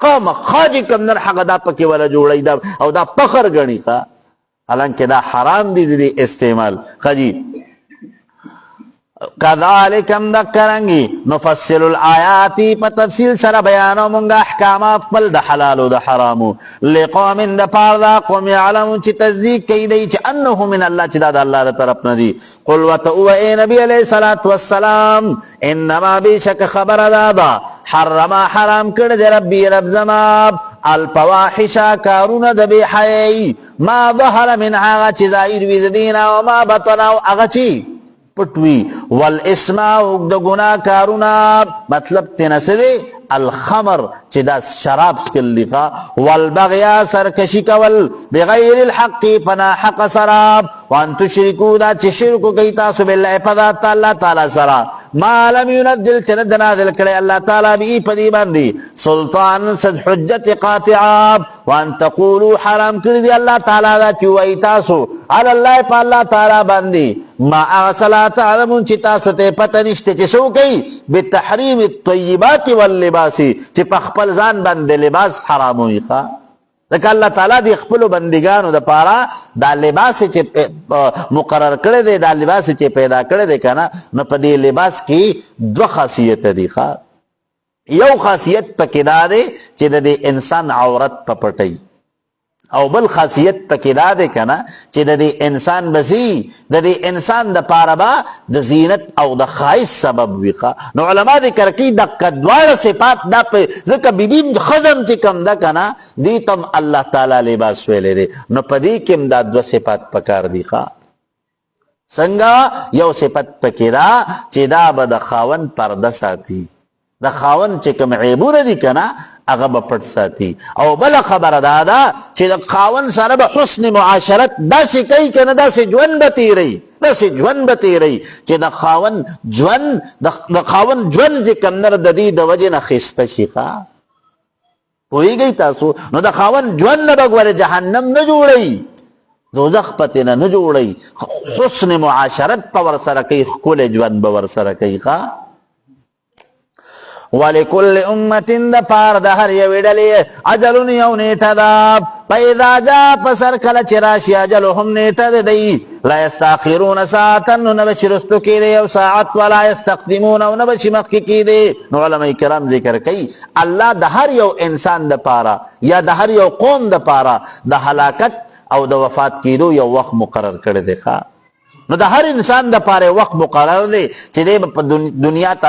خامخا چې کم نر حقه دا پکې ولا جوړی دا او دا فخر ګڼي ښه حالانکه دا حرام دي د استعمال ښه جي. كذلك مذكرنگی نفصل الآیات په تفصیل سره بیانو مونږه احکامات خپل د حلال او د حرامو لقوم د پاره دا قوم علم چې تصدیق کوي دی چې انه من الله چې دا د الله تر طرف نه دی. قل وتو اے نبی علیہ الصلوۃ والسلام انما بشک خبر دادا حرم حرام کړ دی ربي رب زما الفواحش کارونه د بی حی ما ظهر من هغه چې ظاهر وي د دین او ما بطن او هغه چې پټوي والاسم او د ګناه کارونه مطلب تنسه دی الخمر چې دا شراب سکل لغا والبغیا سرکشی کول بغیر الحق فنا حق سراب وان تشرکو دا چې شرکو کوي تاسو بالله پذات الله تعالی سره ما لم ينزل چند نازل کړي الله تعالی به پدی باندې سلطان صد حجت قاطعه وان تقولوا حرام کړی دی الله تعالی دا چې وای تاسو علی الله په الله تعالی باندې ما اصلات علمون چې تاسو ته پته نشته چې شو کوي بتحریم الطیبات واللباس چې په خپل ځان باندې لباس حرام وي ښا ځکه الله تعالی د خپل بندګانو د پاره دا لباس چې مقرر کړی دی دا لباس چې پیدا کړی دی کنه نو په دې لباس کې دوه خاصیت دي ښا یو خاصیت پکې دا دی چې د انسان عورت په پټي او بل خاصیت پکې دا دی کنه چې د انسان بسی د انسان د پاره با د زینت او د خایس سبب ویخه. نو علما ذکر کوي د کدوار صفات دا په ځکه بیبیم خزم چې کم دا کنه دی تم الله تعالی لباس ویلې دی نو پدې کې دا دوه صفات پکار دي ښا څنګه یو صفت پکې دا چې دا به د خاون پرده ساتي د خاون چې کوم عیبونه دي کنه هغه به پټ ساتي. او بل خبره دا چې د خاون سره به حسن معاشرت داسې کوي کنه داسې ژوند به تیری چې د خاون ژوند چې کوم نر د دې د وجې نه ښایسته شي ښا پوهېږئ تاسو. نو د خاون ژوند نه به ګوره جهنم نه جوړوي دوزخ پتې نه جوړوي حسن معاشرت په ورسره کوي ښکلی ژوند به ورسره کوي ښا. ولکل امتن د پار د هر یوې ډلې اجلون یو نیټه ده پیدا جا پسر کله چې راشي اجلهم نیټه د دی لا یستاخرون ساعتا نو نه به چې رستو کېدی یو ساعت ولا یستقدمون او نه به چې مخکې کېدی. نو علما کرام ذکر کوي الله د هر یو انسان د پاره یا د هر یو قوم د پاره د هلاکت او د وفات کېدو یو وخت مقرر کړی دی ښا. نو د هر انسان د پاره وخت مقرر دی چې دی په دنیا ته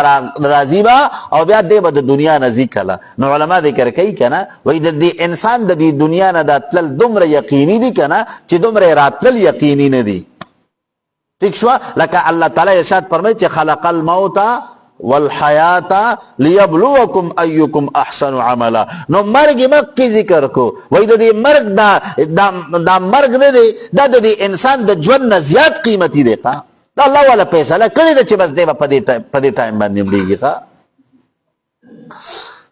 راځي به او بیا دی به د دنیا نه ځي کله. نو علما ذکر کوي کنه وایي د دې انسان د دې دنیا نه دا تلل دومره یقیني دي کنه چې دومره راتلل یقیني نه دي. ٹھیک شو لکه الله تعالی ارشاد فرمایي چې خلق الموت والحیات لیبلوکم ایکم احسن عملا. نو مرګ مکه ذکر کو وای د دې مرګ دا مرګ نه دی دا د انسان د ژوند نه زیات قیمتي دی ښا دا الله والا فیصله کړی ده چې بس دی په دې ټایم باندې مړیږي ښا.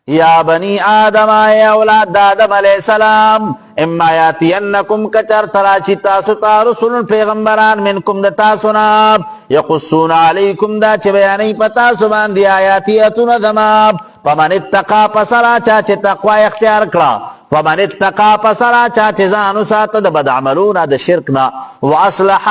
یا بنی آدم اے اولاد آدم علیہ السلام اما یاتینکم کچر تراشی تاسو تا رسول پیغمبران منکم د تاسو نه یقصون علیکم دا چې بیانې پتا سو باندې آیاتیتون ذما فمن اتقا پسرا چا چې تقوا اختیار کړه فمن اتقا پسرا چا چې ځان ساته د بد عملونه د شرک نه واصلح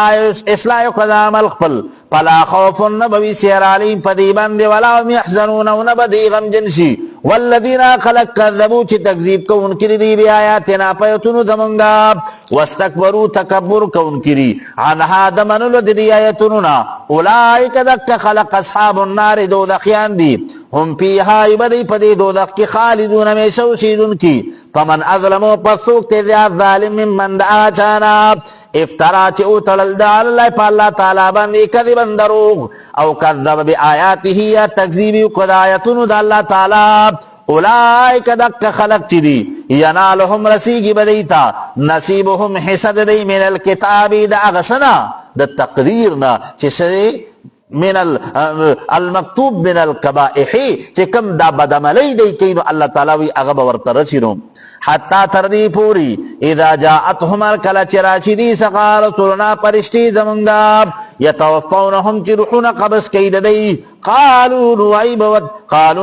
اصلاح کړه عمل خپل فلا خوف نبوي سیر علیم پدی باندې ولا هم يحزنون ونبدی غم جنشي والذین خلق کذبوا چې تکذیب کوونکي دي بیا آیاتنا پیتونو زمونږه واستکبروا تکبر کوونکي عنها د منلو د دې آیتونو نه اولئک دک خلق اصحاب النار دوزخیان دي هم فيها يبدي پدې دوزخ کې خالدون همیشه اوسیدونکي. فمن اظلمو پسوک تے زیاد ظالم من دعا چانا افترا چه او تلل دا اللہ پا اللہ تعالی بندی کذبن دروغ او کذب بی آیاتی یا تکذیبی کد آیتونو دا اللہ تعالی اولئک دک خلق چی دی ینالهم رسیگی بدیتا نصیبهم حصد دی من الکتاب دا اغسنا دا تقدیرنا چی سدی من المکتوب من القبائح چی کم دا بدملی دی کینو اللہ تعالی وی اغب ورطرسینو حتی تردی پوری اذا جاءتهم الکل چراشدی سقا رسولنا پرشتی زمنگا یتوفونهم چی روحون قبض کید دی قالوا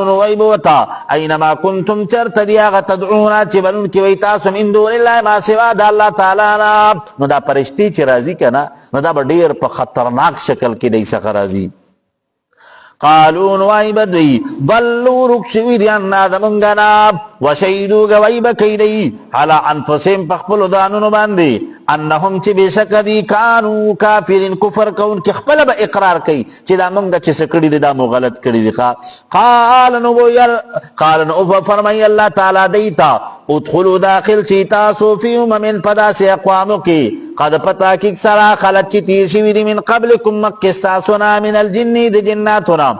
نویبوتا اینما کنتم چرت دیاغ تدعونا چی بلون کی ویتاسم ان دون اللہ ما سوا دا اللہ تعالینا نو دا پرشتی چی رازی کنا نو دا با دیر پا خطرناک شکل کی دی سقا رازی قالوا نوائب دی ضلوا رکشوی دی انا دمنگنا وشیدو گوائب کی دی حالا انفسیم پخپلو دانونو باندی انہم چی بے شک دی کانو کافرین کفر کون کی خپل با اقرار کی چی دا منگا چی سکڑی دی دا مو غلط کری دی قال نو فرمائی اللہ تعالی دیتا ادخلو داخل چی تاسو فی امم پدا سے اقوامو کی قد پتا کی سرا خلط چی تیر شوی دی من قبلکم مکستاسونا من الجنی دی جناتونا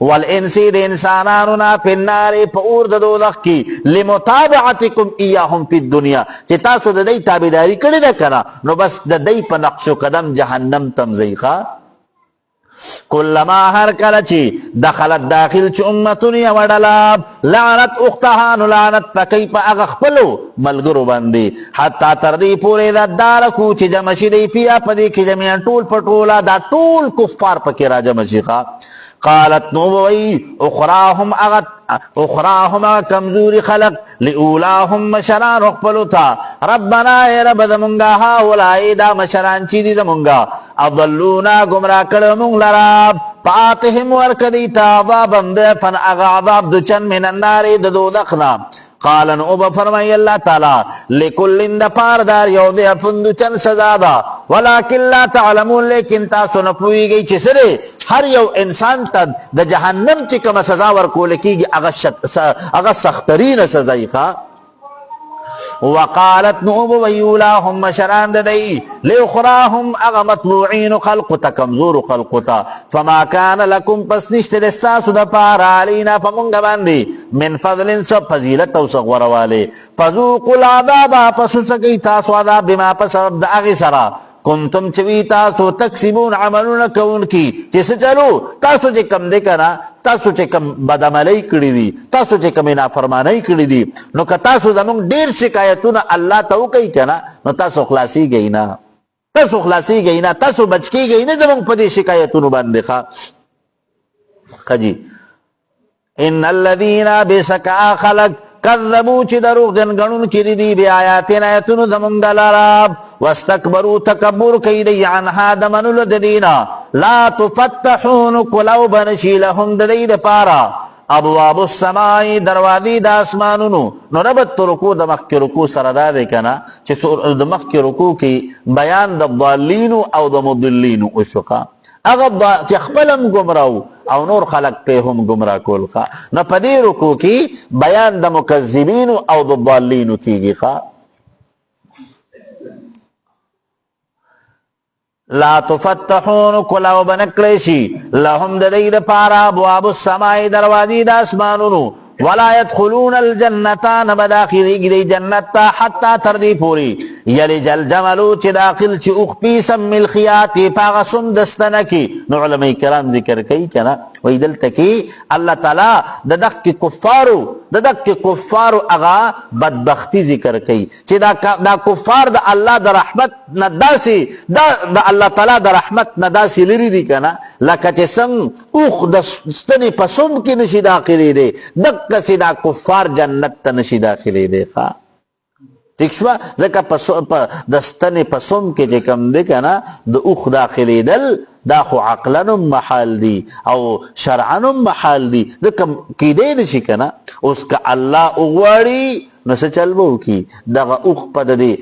والانسی دی انسانانونا پی النار پا اور دوزخ کی لمتابعتکم ایاهم فی الدنیا چی تاسو دا دی تابداری کری دا کنا نو بس دا دی پا نقش و قدم جہنم تمزیخا کلما ہر کلچی دخلت داخل چی امتون یا وڈلاب لعنت اختہانو لعنت پکی پا اغخپلو ملگرو بندی حتی تردی پوری دا دارکو چی جمشی دی پیا پدی کی جمعیان طول پٹولا دا طول کفار پکی را جمشی خوا قالت نوبوئی اخراهم کمزوری خلق لئولاهم مشران اقبلو تا ربنا اے رب دمونگا ہاولائی دا مشران چیدی دمونگا اضلونا گمراہ کرمونگ لراب پاتهم ورکدیتا عذابا ضعفا اغا عذاب دو چن من النار دو دخنا قالن اوبا فرمائی اللہ تعالی لکلن دا پاردار یو ضعفن دو چن سزادا ولیکن لا تعلمون لیکن تاسو نپوئی گئی چی سرے ہر یو انسان تا دا جہنم چی کم سزا ورکو لکی گی اغا سخترین سزائی خواہ وقالت نعوب ویولاهم مشران ددئی لأخراهم اغا مطلوعین خلقتا کمزور خلقتا فما کان لکم پس نشت لساسو دا پارا علینا فمونگا باندی من فضل سب فضیلت و سغوروالے فذوقوا العذابا پسو سکی تاسو عذاب بما پسبب دا اغی سرا کنتم چوی تاسو تکسبون عملون کون کی چیس چلو تاسو چی کم دیکنا تاسو چی کم بدعملی کری دی تاسو چی کم نافرمانی کری دی نو که تاسو زمونگ دیر شکایتون اللہ تاو کئی کنا نو تاسو خلاصی گئینا تاسو بچ کی گئینا زمونگ پدی شکایتون بندخا خجی ان الذین بسکا خلق کذبو چی دروغ جن گنون کری دی بی آیاتین آیتون دمونگا لراب واستکبرو تکبر کئی دی عنها دمنو لددینا لا تفتحون کلو بنشی لهم ددید پارا ابواب السمائی دروازی دا اسمانونو نو ربط رکو دمخ کی رکو سردا دے کنا چی دمخ کی رکو کی بیان دا ضالینو او دا مضلینو اشوقا اگر چی خپلم گمراو او نور خلق پہ ہم گمراہ کول خواہ نا پدی رکو کی بیان دا مکذبینو او دا ضالینو کی گی خواہ لا تفتحون کلاو بنکلیشی لهم ددید پارا ابواب السمائی دروازی دا اسمانونو ولا يدخلون الجنة نبداخلی گی دی جنتا حتی تردی پوری یلی جل جملو چی داخل چی اخپی سم الخیاتی پاغا سم دستنکی نو علماء کرام ذکر کئی کنا وی دلتا کی اللہ تعالی ددک کی کفارو اغا بدبختی ذکر کئی چی دا کفار دا اللہ دا رحمت نداسی دا اللہ تعالی دا رحمت نداسی لری دی کنا لکا چی سنگ اوخ دستنی پسم کی نشی داخلی دے دک کسی دا کفار جنت تا نشی داخلی دے خواہ تکشوا زکا دستن پسوم کے جے کم دے کنا دا اوخ داخلی دل دا خو عقلنم محال دی او شرعنم محال دی زکا کی دے نشی کنا اس کا اللہ اغواری نسا چلبو کی دا اوخ پا دا دی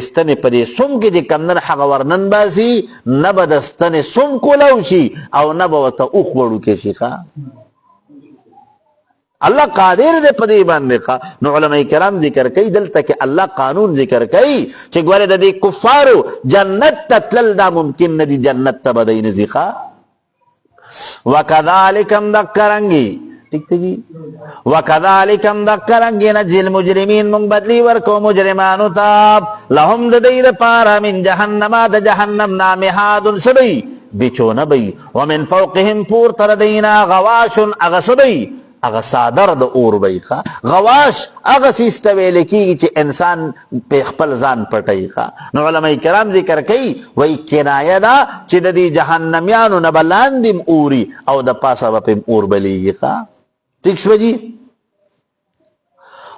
ستن پا دی سم کے جے کم دن حق ورنن باسی نبا دستن سم کو لو شی او نبا وطا اوخ وڑو کے شی خواہ اللہ قادر دے پدی باندے خواہ نو علماء کرام ذکر کئی دلتا کہ اللہ قانون ذکر کئی چھے گوارے دا دی کفارو جنت تتلل دا ممکن ندی جنت تا بدئی نزی خواہ وکذالکم دکرنگی ٹھیک تے جی وکذالک ہم دکرنگی نجزی المجرمین من بدلی ورکو مجرمانو تاب لهم ددید پارا من جہنم دا جہنم نامحاد سبی بچون بی ومن فوقهم پور تردینا غواش اغسبی اغا صادر دا اور بی خوا غواش اغا سیستویلے کی چی انسان پہ خپل زان پٹائی خوا نو علماء کرام ذکر کئی وی کنایہ دا چی دا دی جہنمیانو نبلاندیم اوری او دا پاسا با پیم اور بلیگی خوا ٹھیک شو جی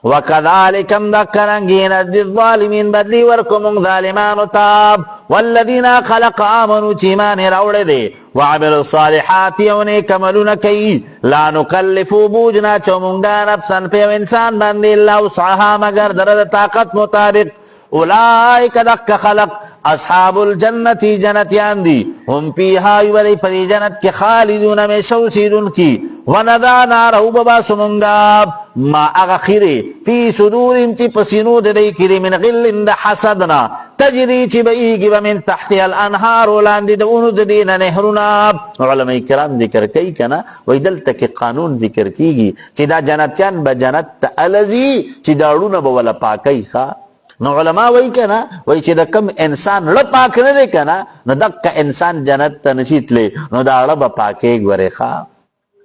وَكَذَلِكَ مْدَكَّرَنْگِينَ دِي الظَّالِمِينَ بدلی ورکمون ظالمان تاب والذین خلق آمنوا چیمان روڑ دے وعملوا الصالحات یونیک عملون کئی لا نکلفو بوجنا چومونگا نفسا پیو انسان بندی اللہ وسعها مگر درد طاقت مطابق اولائک دک خلق اصحاب الجنتی جنتیان دی ہم پیہا یولی پدی جنت کے خالدون میں شوسیدن کی وندانا رہو ببا سمنگاب ما اغخیرے فی صدور امتی پسینو دے کری من غل اند حسدنا تجری چی بئیگی ومن تحتی الانہار ولاندی دونو ددین نہرناب علماء کرام ذکر کئی کنا وی دل تک قانون ذکر کیگی چی دا جنتیان با جنت تا الزی چی داڑون بولا پاکی خواہ نو علماء وی کنا وی چی دا کم انسان لپاک ندے کنا نو دک انسان جنت تا نشیت لے نو دا رب پاکے گورے خواہ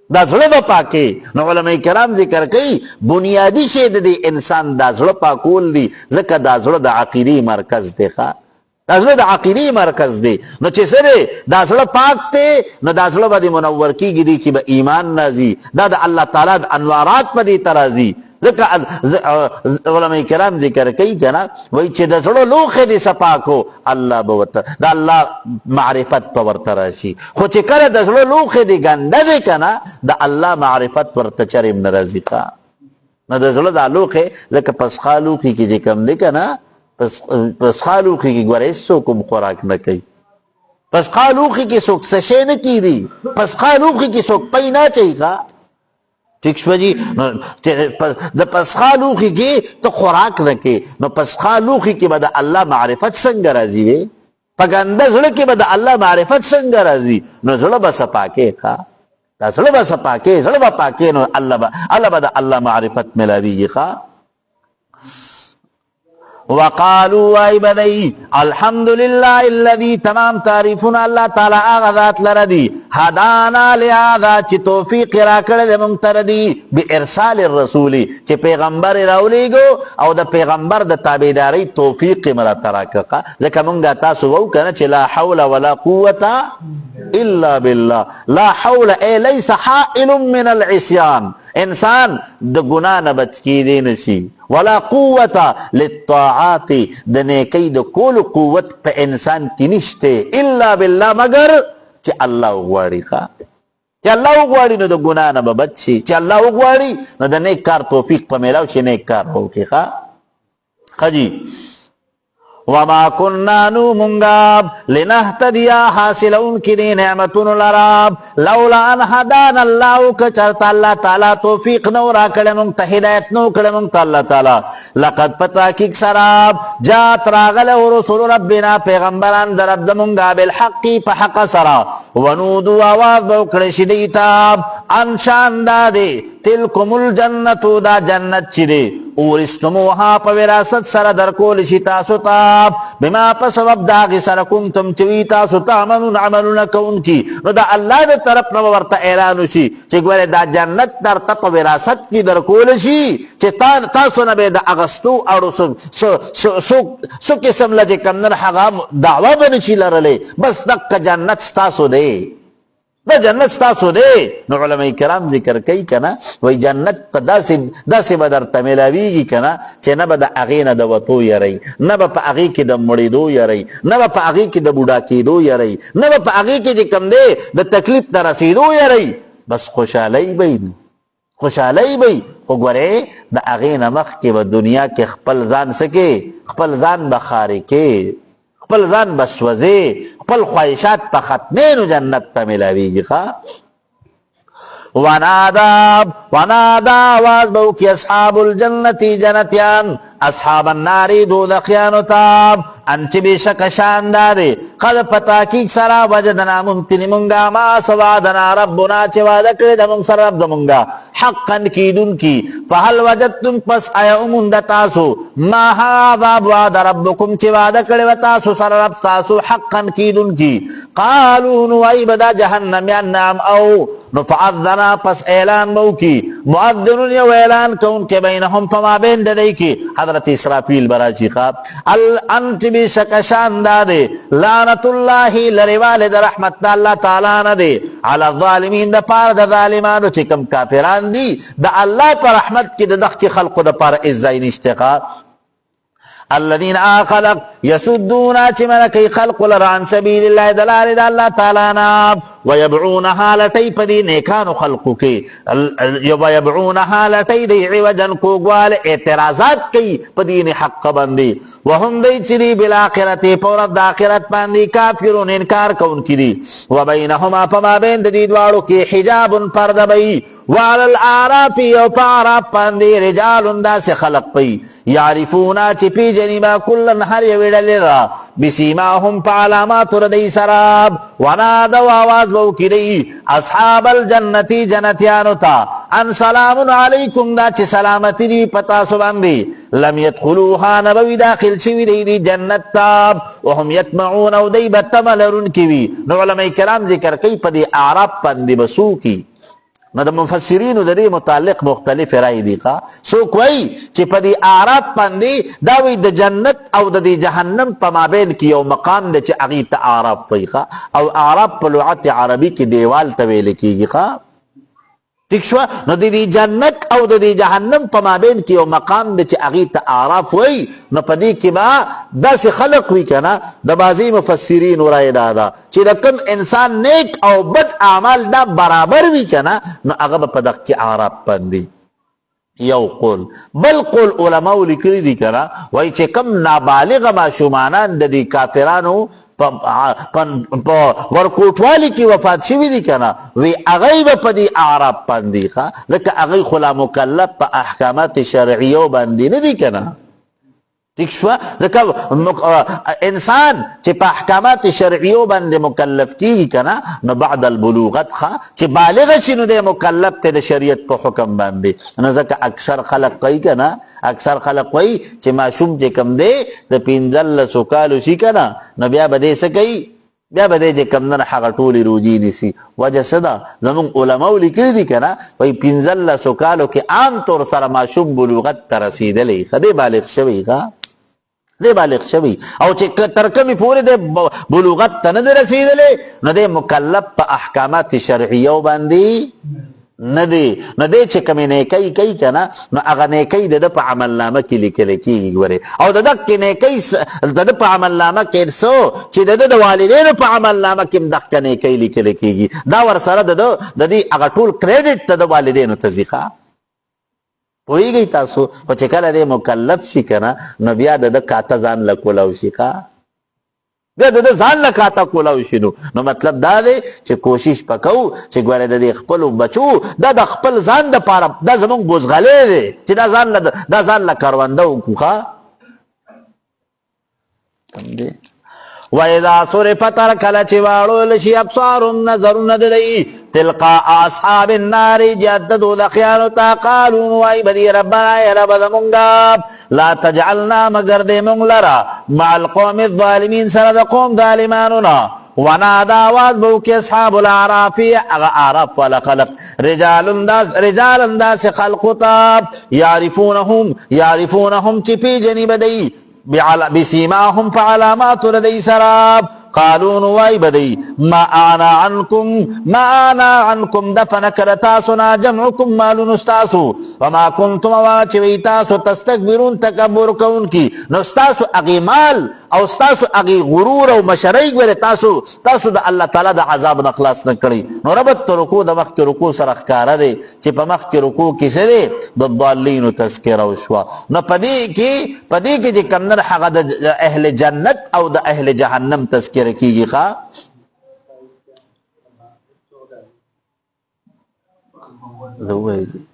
دا زلب پاکے نو علماء کرام ذکر کئی بنیادی شید دی انسان دا زلب پاکول دی ذکر دا زلب دا عقیدی مرکز دے خواہ دا زلب دا عقیدی مرکز دے نو چی سرے دا زلب پاک تے نو دا زلب دی منور کی گی دی کی با ایمان نازی دا دا اللہ تعالیٰ دا انوارات پا دی ترازی علماء کرام ذکر کئی کنا وی چی دا زلو لوخے دی سپاکو اللہ بورتا دا اللہ معرفت پورتا راشی خو چی کر دا زلو لوخے دی گندہ دی کنا دا اللہ معرفت پورتا چرم نرازی خوا نا دا زلو دا لوخے لکا پسخالوخی کی جی کم دی کنا پسخالوخی کی گوریسو کم خوراک نکی پسخالوخی کی سوک سشے نکی دی پسخالوخی کی سوک پینا چاہی خوا ٹھیک شو جی دا پسخالوخی کی تو خوراک نکے نو پسخالوخی کی بدا اللہ معرفت سنگ رازی وے پگندہ زڑ کی بدا اللہ معرفت سنگ رازی نو زڑ بسا پاکے خواہ دا زڑ بسا پاکے زڑ با پاکے نو اللہ بدا اللہ معرفت ملاوی گی خواہ وقالوا اي بدئی الحمدللہ الذي تمام تعریفنا اللہ تعالی آغا ذات لردی ہدانا لہذا چی توفیق را کرد منتردی بی ارسال الرسولی چی پیغمبر راولی گو او دا پیغمبر دا تابیداری توفیق مرا تراکقا ذکا منگا تاسو وو کنا چی لا حول ولا قوة الا باللہ لا حول اے لیس حائل من العصیان انسان دا گناہ نبچ کی دے نشی ولا قوت للطاعات دنیکی دا کول قوت پہ انسان کی نشتے الا باللہ مگر چی اللہ اگواری خواہ چی اللہ اگواری نو دا گناہ نبا بچی چی اللہ اگواری نو دا نیک کار توفیق پہ میلاو چی نیک کار ہو کے خواہ خجی وما کننا نو منگاب لنہتدیا حاصل ان کی دی نعمتون العراب لولا ان حدان اللہ کچرتا اللہ تعالی توفیق نورا کڑے منگتا ہدایت نو کڑے منگتا اللہ تعالی لقد پتا کک سراب جات راغل رسول ربنا پیغمبران در عبد منگا بالحقی پا حق سرا ونودو آواز بوکڑ شدیتاب انشان دادے تلکم الجنتو دا جنت چی دے اورستموها پا وراست سر در کول شتا ستاب بما پا سبب داغی سر کنتم چویتا ستامنون عملون کون کی نو دا اللہ دا طرف نو ورطا اعلانو شی چی گوارے دا جنت در تا پا وراست کی در کول شی چی تاسو نبی دا اغسطو اڑو سو قسم لجے کمنر حقام دعوی بنشی لرلے بس دک جنت ستاسو دے دا جنت ستاسو دے نو علماء کرام ذکر کئی کنا وی جنت پا دا سی بدر تمیلاویگی کنا چی نبا دا اغین دا وطو یاری نبا پا اغی کی دا مریدو یاری نبا پا اغی کی دا بوڈاکی دو یاری نبا پا اغی کی جی کم دے دا تکلیف دا رسیدو یاری بس خوشحالی بی خوشحالی بی خو گورے دا اغین مخ کی با دنیا کے خپل زان سکے خپل زان بخاری کے خپل ځان بسوځي خپل خواهشات په ختمینو جنت ته ملاویږي ونادا آواز بو کی اصحاب الجنتی جنتیان اصحاب الناری دوزخیانو تاب انچ بشک شاندار قد پتا کی سرا وجدنا منتن منگا ما سوادنا ربنا چ وعدہ کرے دمون سر رب دمونگا حقا کیدن کی فهل وجدتم پس ایا امند تاسو ما هذا وعد ربکم چ وعدہ کرے وتاسو سر رب تاسو حقا کیدن کی قالوا نوای بدا جہنم یا نام او نفعذنا پس اعلان بو کی مؤذن یو اعلان کون کے بینہم پما بین ددئی کی حضرت اسرافیل براچی خواب انت بشک شاندار لعنت اللہ لروالد رحمت اللہ تعالی نہ دے علی الظالمین دا پار دا ظالمانو چکم کافران دی دا اللہ پر رحمت کی دا دخ کی خلق دا پار ازائی نشتقا الذين خلق يسدون چملکی خلق لران سبیل اللہ دلال دا اللہ تعالی نا ويبعونها لٹی پدی نیکانو خلقو کی ويبعونها لٹی دی عوجن کو گوال اعتراضات کی پدین حق بندی وهم دی چری بالاخرت پورت دا آخرت باندی کافرون انکار کون کی دی وبینهما پما بین دی دوارو کی حجاب پرد بئی وعلى الآراف یو پاراف پاندی رجال دا سے خلق پئی یعرفونا چی پی جنیبا کلن ہر یویڈل را بسیماهم پا علامات ردی سراب ونادو آواز بو کی دی اصحاب الجنتی جنتیانو تا ان سلام علیکم دا چی سلامتی دی پتا سباندی لم يدخلوها نبوی داخل شوی دی جنت تاب وهم یتمعون او دی بتملرن کیوی نو علماء کرام ذکر کئی پا دی اعراب پاندی بسو کی نو د مفسرین د دې متعلق مختلف رائے دي سو کوئی چې په دې اعراب باندې دا وی د جنت او د جهنم په مابین کې یو مقام دی چې هغه ته اعراب وایي او اعراب په لغت عربي کې دیوال ته ویل کیږي ٹھیک شو نو د جنت او د جهنم په مابین کې یو مقام دی چې هغه ته اعراف وایي نو په دې کې با داسې خلق وي کنه د بعضی مفسرین رائے دا چې د کوم انسان نیک او بد اعمال دا برابر وي کنه نو هغه په دغه کې اعراف باندې یو قول بل قول علماء لیکلي دي کنه وایي چې کوم نابالغ ماشومانان د دې کافرانو ورکوټوالی کی وفات شوی دی کنا وی اغیب پا دی اعراب باندی لکه اغی خلا مکلف پا احکامات شرعیو باندی ندی کنا ٹھیک شوا لکه انسان چې په احکامات شرعیو باندې مکلف کیږي کنا نو بعد البلوغت چې بالغ شي نو د مکلف ته د شریعت په حکم باندې نو ځکه اکثر خلق کوي کنا اکثر خلق کوي چې معصوم چې کم دی د 15 کالو شي کنا نو بیا به څه کوي بیا به دې کم نه هغه ټولي روجي نسی وجه صدا زمون علماء لیکلي دي کنه وای 15 کالو کې عام طور سره معصوم بلوغت ته رسیدلی خدای بالغ شوی دے بالغ شوی او چې ترکمی پوری دے بلوغت تا ندے رسیدلے ندے مکلف پا احکامات شرعیو باندی ندے چې کمی نیکی کئی کنا نو اغا نیکی دے پا عمل نامہ کی لکلے کی گورے او دک کی نیکی دے پا عمل نامہ کی سو چی دے والدین پا عمل نامہ کی مدک کا نیکی لکلے کی گی دا ورسر دے اغا طول کریڈٹ تا دے والدین تزیقا پوئی گئی تاسو خو چې کله دې مکلف شي کنه نو بیا د کاته ځان له کولاو شي بیا د ځان له کاته کولاو شي نو مطلب دا دی چې کوشش پکو چې ګوره د خپل بچو دا د خپل ځان د پاره دا زمونږ بوزغلې دی چې دا ځان له کارونده وکړو کم دی وَإِذَا صُرِفَتْ كَلَّ چِوَاړو لشي ابصارهم نظرون ددئی تلقاء اصحاب النار جددوا ذخیانو تا قالون وائی بدی ربنا اے رب دمونگا لا تجعلنا مگر دے مونگ لرا مع القوم الظالمین سرد قوم ظالمانونا ونادا آواز بو کے اصحاب العرافی اغا عرف والا خلق رجال انداز خلقتا یعرفونهم چپی جنی بدئی بسیماهم فعلامات لدی سراب قالون وائی بدئی ما آنا عنکم دفن کرتاسنا جمعکم مالون استاسو وما کنتم واچوی تاسو تستکبرون تکبر کون کی نو استاسو اغی مال او استاسو اغی غرور او مشرعی گوری تاسو دا اللہ تعالی دا عذاب نخلاص نکڑی نو ربط تو رکو دا مخ کی رکو سر اخکارا دے چی پا مخ کی رکو کسی دے دا الضالین تذکر وشوا نو پدی کی جی کمنر حق دا اہل جنت او دا اہل جہنم تذکر رکھیگی خواہ دوئے جی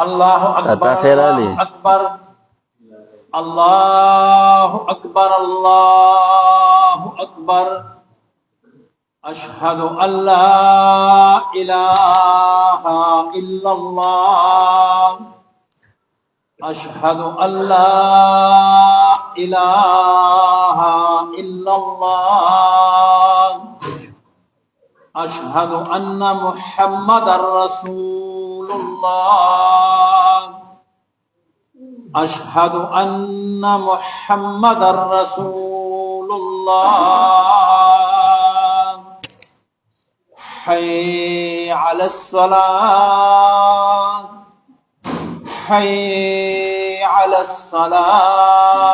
الله أكبر خیر الله علی أكبر الله أكبر الله أكبر أشهد أن لا إله إلا الله أشهد أن لا إله إلا الله أشهد أن محمدا رسول الله أشهد أن محمدا رسول الله حي على الصلاة حي على الصلاة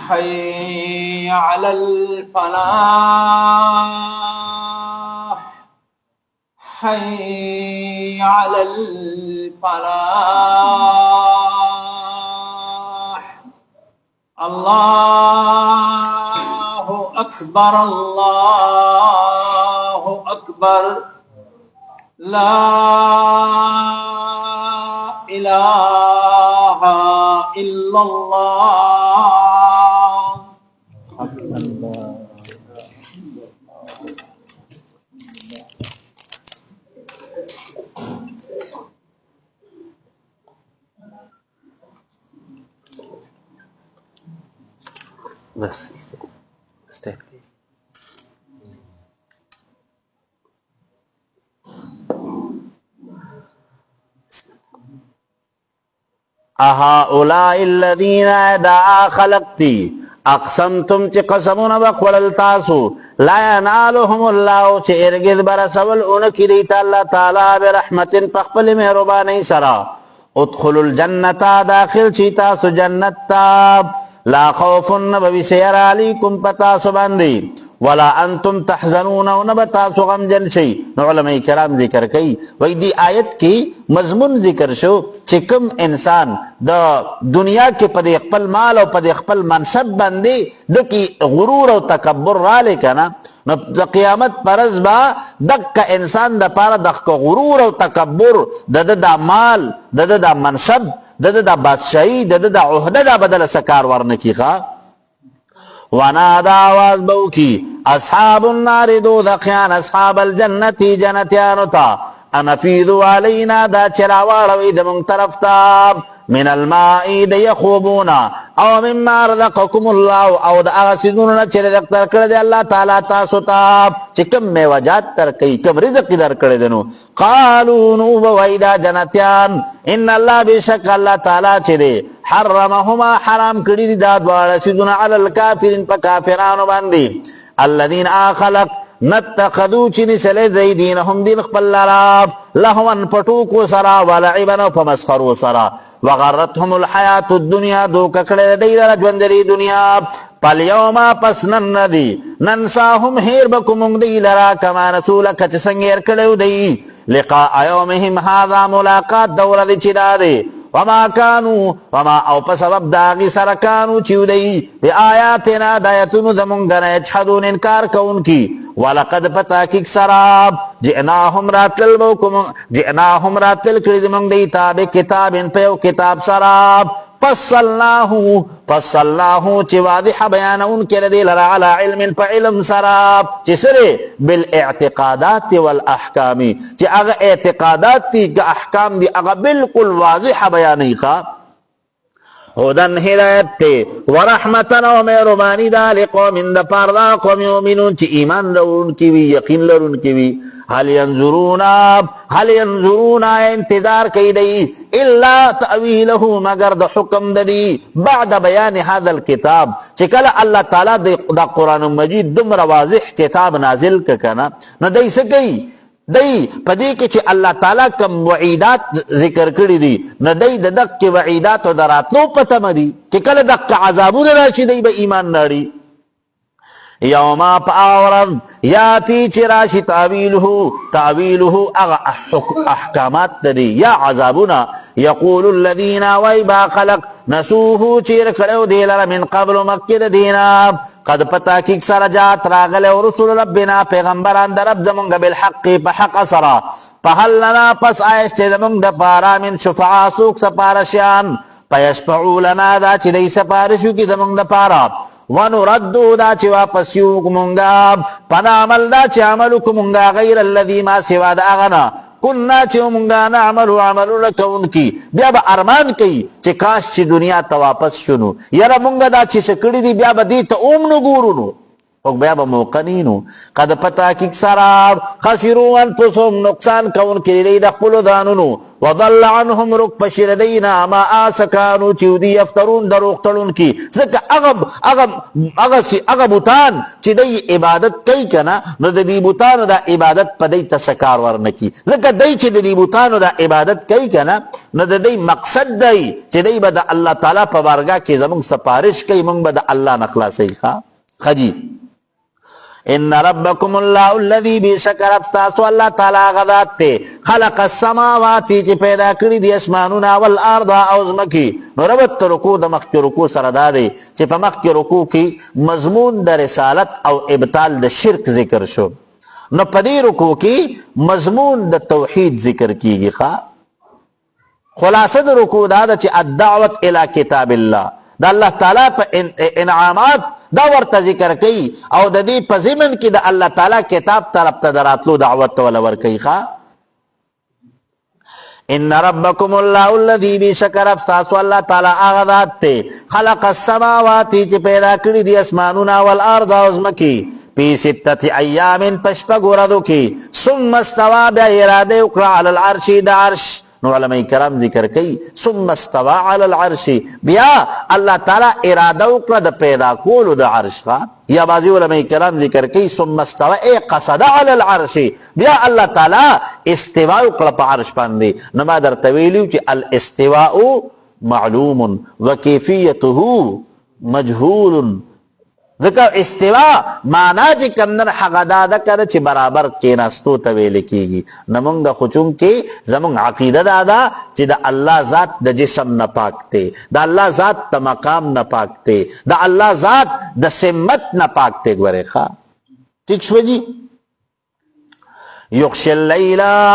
حي على الفلاح حي على الفلاح الله أكبر الله أكبر لا إله إلا الله بس stay please اهؤلاء الذين دعا خلقتي اقسمتم چې قسمونه بخوړل تاسو لا ينالهم الله چې ارګز برسول اونکي دی الله تعالی برحمت پخپل مهرباني سرا ادخلوا الجنه داخل شي تاسو جنت تا لا خوف نبوي عليكم پتا سو باندې ولا انتم تحزنون ونبتا سو غم جن شي علماء کرام ذکر کوي وای دی آیت کی مضمون ذکر شو چې کوم انسان د دنیا کې په خپل مال او په خپل منصب باندې د کی غرور او تکبر را لیکنه نو د قیامت پرز با دک انسان د پاره د غرور او تکبر د مال د منصب د بادشاہي د عہده د بدل سکار ورنکیخه ونادى آواز بوكي أصحاب النار دوزخيان أصحاب الجنة جنتيان تا أنفيذوا علينا دا چراوال ويد منطرفتا من الماء دا يخوبونا او مما رزقكم الله او دا آسدوننا چه رزق تر کرده اللہ تعالی تاسو تا چه کم میوجات تر کئی کم رزق در کرده نو قالوا نو بویدا جنتیان ان اللہ بشک اللہ تعالی چه ده حرمهما حرام کردی دا دوار سدونا علی الكافرین پا کافرانو باندی الذین آخلق نتخذو چنی سلی زیدینهم دین خپل لراب لهوان پٹوکو سرا ولعبنو پمسخرو سرا وغرتهم الحیات الدنیا دو ککڑے دی در جوندری دنیا پالیوما پس نن ندی ننساهم هیر بکمونگ دی لرا کما نسولک چسنگیر کڑیو دی لقاء یومهم هذا ملاقات دور دی چدا دی وما كانوا وما او په سبب داغي سره كانوا چودي بی آیاتنا دایتونو زمونږه یجحدون انکار کوونکی ولقد پتاکیک سراب جئناهم راتل کړي زمونږ دیتا به کتاب په یو کتاب سراب فصلناه چی واضح بیانون کردی لرا علی علم پا علم سراب چی سرے بالاعتقادات والاحکامی چی اگا اعتقادات تی که احکام دی اگا بالکل واضح بیانی خواب هدن ہدایت تے ورحمتن و مہربانی دا لقوم دا پاردا قوم یومنون چی ایمان رون کی وی یقین لرون کی وی حل ینظرون انتظار کی دی الا تأویلہ مگر دا حکم دی بعد بیان هذا الكتاب چکل اللہ تعالی دا قرآن مجید دمر واضح کتاب نازل کنا نو دی سکی دی پدی که چی اللہ تعالی کم وعیدات ذکر کردی دی نو دی دا دق کی وعیدات و دراتلو پتم دی کہ کل دق عذابون راشی دی با ایمان ناری یوما پا آورد یاتی چی راشی تاویلہو اغا احکامات دی یا عذابونا یقول الذین ویبا خلق نسوہو چیر کڑیو دیلر من قبل مکر دینا قد پتا کی سر جات راغل رسول ربنا پیغمبران در رب زمونگ بالحق بحق سرا فهل لنا پس آیشت زمونگ دا پارا من شفعا سوک سپارشیان پیشفعو لنا دا چی دی سپارشو کی زمونگ دا پارا ونردو دا چی واپس یوک مونگا پنامل دا چی عملو کمونگا غیر اللذی ما سوا دا اغنا کننا چی مونگا نعملو عملو لکون کی بیا با ارمان کی چی کاش چی دنیا تا واپس شنو یرا مونگا دا چی سکڑی دی بیا با دی تا اومنو گورونو بیا با موقنینو قد پتا کی سراب خسرو انفسهم نقصان کون کی لی دخلو دانونو وضل عنهم رک پشر دینا ما آسکانو چیو دی افترون دروغ تلون کی زکا اغب بوتان چی دی عبادت کئی کنا نو دی بوتانو دا عبادت پا دی تسکار ورنکی زکا دی چی دی بوتانو دا عبادت کئی کنا نو دی مقصد دی چی دی با دا اللہ تعالی پا بارگاہ کی زمونگ سپارش کئی مونگ با دا اللہ نخلاصی خجی ان ربکم اللہ الذی بیشکر افستاسو اللہ تعالی غذات تے خلق السماواتی چی پیدا کری دی اسمانونا والارض اوزمکی نو ربط رکو دا مخی رکو سردادے چی پا مخی رکو کی مضمون دا رسالت او ابطال دا شرک ذکر شو نو پدی رکو کی مضمون دا توحید ذکر کی گی خواہ خلاصہ دا رکو دا چی الدعوت الى کتاب اللہ دا اللہ تعالی پا انعامات دا ورطا ذکر کئی او دا دی پا زمن کی دا اللہ تعالی کتاب طرف تا دراتلو دعوت والا ورکی خواہ ان ربکم اللہ الذی بی شکر افستاسو اللہ تعالی آغذات تے خلق السماواتی چی پیدا کری دی اسمانونا والارض ازمکی پی ستت ایام پشپگ وردو کی ثم استوا بیا ارادے اکرا علی العرشی دا عرش نو علماء کرام ذکر کئی ثم استوا علی العرش بیا اللہ تعالی ارادہ اکرا دا پیدا کولو دا عرش خواہ یا بعضی علماء کرام ذکر کئی ثم استوا اے قصد علی العرش بیا اللہ تعالی استواء اکرا پا عرش پاندے نما در طویلیو چی الاستواء معلوم وکیفیته مجهول ذکر استواء مانا چی کمدن حق دادا کر چی برابر کیناستو طویل کی گی نمونگ دا خچون کے زمونگ عقیدہ دادا چی دا اللہ ذات دا جسم نپاکتے دا اللہ ذات دا مقام نپاکتے دا اللہ ذات دا سمت نپاکتے گورے خواہ ٹھیک شو جی یخشی اللیلہ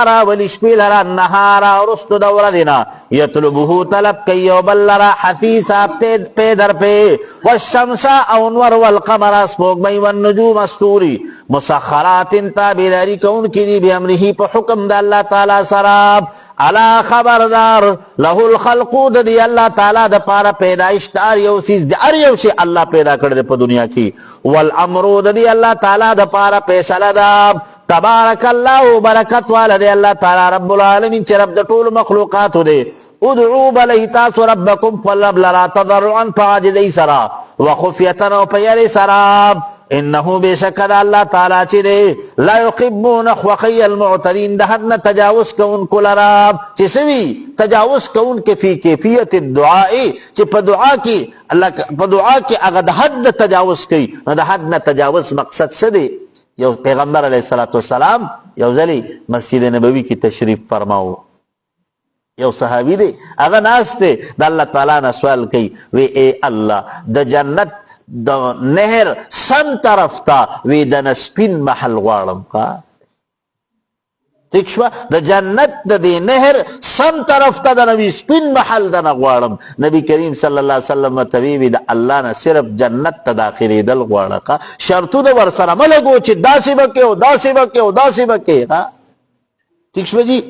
را ولشپیل را نهارا رست دور دینا یطلبہو طلب کئیو بلرا حثیثا پیدر پہ والشمسا اونور والقمر اسپوگمئی والنجوم استوری مسخرات تابداری کون کی دی بیامرہی پہ حکم دا اللہ تعالی سراب علا خبردار لہو الخلقو دا دی اللہ تعالی دا پارا پیدایش دا اریوسیز دا اریوسی اللہ پیدا کردے پا دنیا کی والعمرو دا دی اللہ تعالی دا پارا پیسل دا تبارک اللہ برکت والا دے اللہ تعالی رب العالمین چی رب دا طول مخلوقاتو دے ادعو بلیتاس ربکم فالرب لرا تضرعن فعاجدی سرا وخفیتن و پیر سراب انہو بے شکد اللہ تعالی چی دے لا یقبون اخوخی المعتدین دہدن تجاوز کون کو لراب چی سوی تجاوز کون کے فی کیفیت الدعائی چی پا دعا کی اگر دہد تجاوز کی دہدن تجاوز مقصد سے دے یو پیغمبر علیہ السلام یو ذلی مسجد نبوی کی تشریف فرماؤ یو صحابی دے اگر ناستے دا اللہ تعالیٰ نے سوال کی وی اے اللہ دا جنت دا نہر سم طرف تا وی دا نسپین محل غوارم کا ٹھیک شوا دا جنت دا دی نہر سم طرف تا دا نبی سپین محل دا نغوارم نبی کریم صلی اللہ علیہ وسلم طبیبی دا اللہ نے صرف جنت تا داخلی دل غوارا کا شرطو دا ورسر ملگو چی دا سی بکے ہو دا سی بکے ہو دا سی بکے ٹھیک شوا جی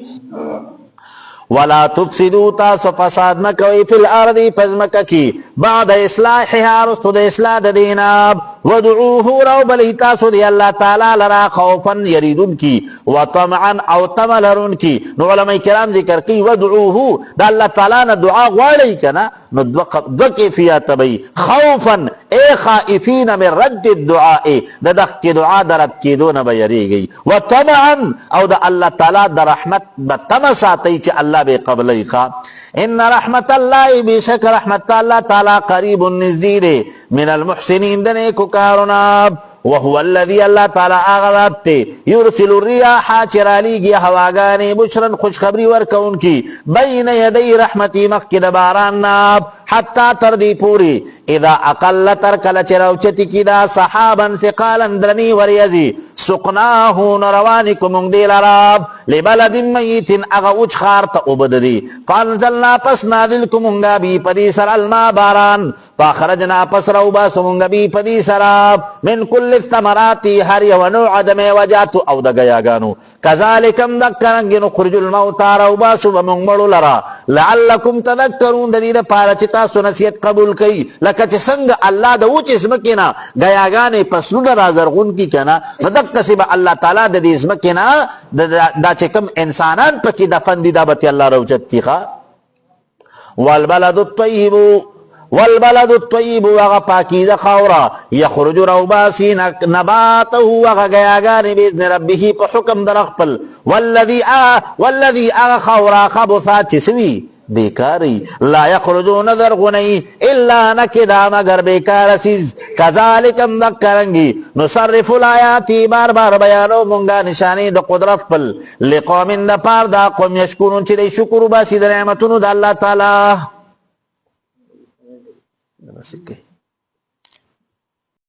ولا تفسدوا تاسو فساد مکوی فی الارض پزمکا کی بعد اصلاحها رستو دا اصلاح دا دیناب ودعوه رو بلی تاسو دی اللہ تعالی لرا خوفا یریدون کی وطمعا او تملرون کی نو علماء کرام ذکر کی ودعوه دا اللہ تعالی نا دعا غوالی کنا نو دو کیفیات بی خوفا اے خائفین من رد الدعاء دا دخ کی دعا دا رد کی دون بیری گئی وطمعا او دا اللہ تعالی دا رحمت بتمساتی چی اللہ بے قبلی خواب ان رحمت اللہ بیشک رحمت اللہ تعالی قریب نزدید من المحسنین دنے کو کارناب وهو الذي اللہ تعالی آغذات تے یرسل الریاح چرالی گیا ہواگانے بشرن خوشخبری ورکون کی بین یدی رحمتی مخید باران ناب حتی تر دی پوری اذا اقل تر کل چراوچتی کی دا صحابا ثقالا درنی وریزی سقناهو نروانی کمونگ دی لراب لبلد میت اغا اوچ خارتا عبد دی فانزلنا پس نادل کمونگا بی پدی سر الما باران فاخرجنا پس روبا سمونگا بی پدی سراب من کل الثمراتی هر یو نوع دم وجاتو او دا گیاگانو کذالکم دکرنگی نخرج الموتا روبا سب مونگمڑو لرا لعلکم تذکرون دید پارا چتا سنسیت قبول کئی لکا چه سنگ اللہ دا اوچ اسمکینا گیاگان پسلون رازرغون کی کنا فدق سبا اللہ تعالی دا دی اسمکینا دا چکم انسانان پکی دفن دی دا بتی اللہ روچت تی خوا والبلد الطیب وغا پاکیز خورا یخرج روباسی نباته وغا گیاگان بیدن ربیه پا حکم در اخپل والذی آغا خورا خبثات چسوی بیکاری لا یخرجو نظر غنی الا نکدا مگر بیکار سیز کذالکم دکرنگی نصرف الآیاتی بار بار بیانو منگا نشانی دا قدرت پل لقوم دا پار دا قوم یشکرون چی دی شکر باسی دا نعمتونو دا اللہ تعالی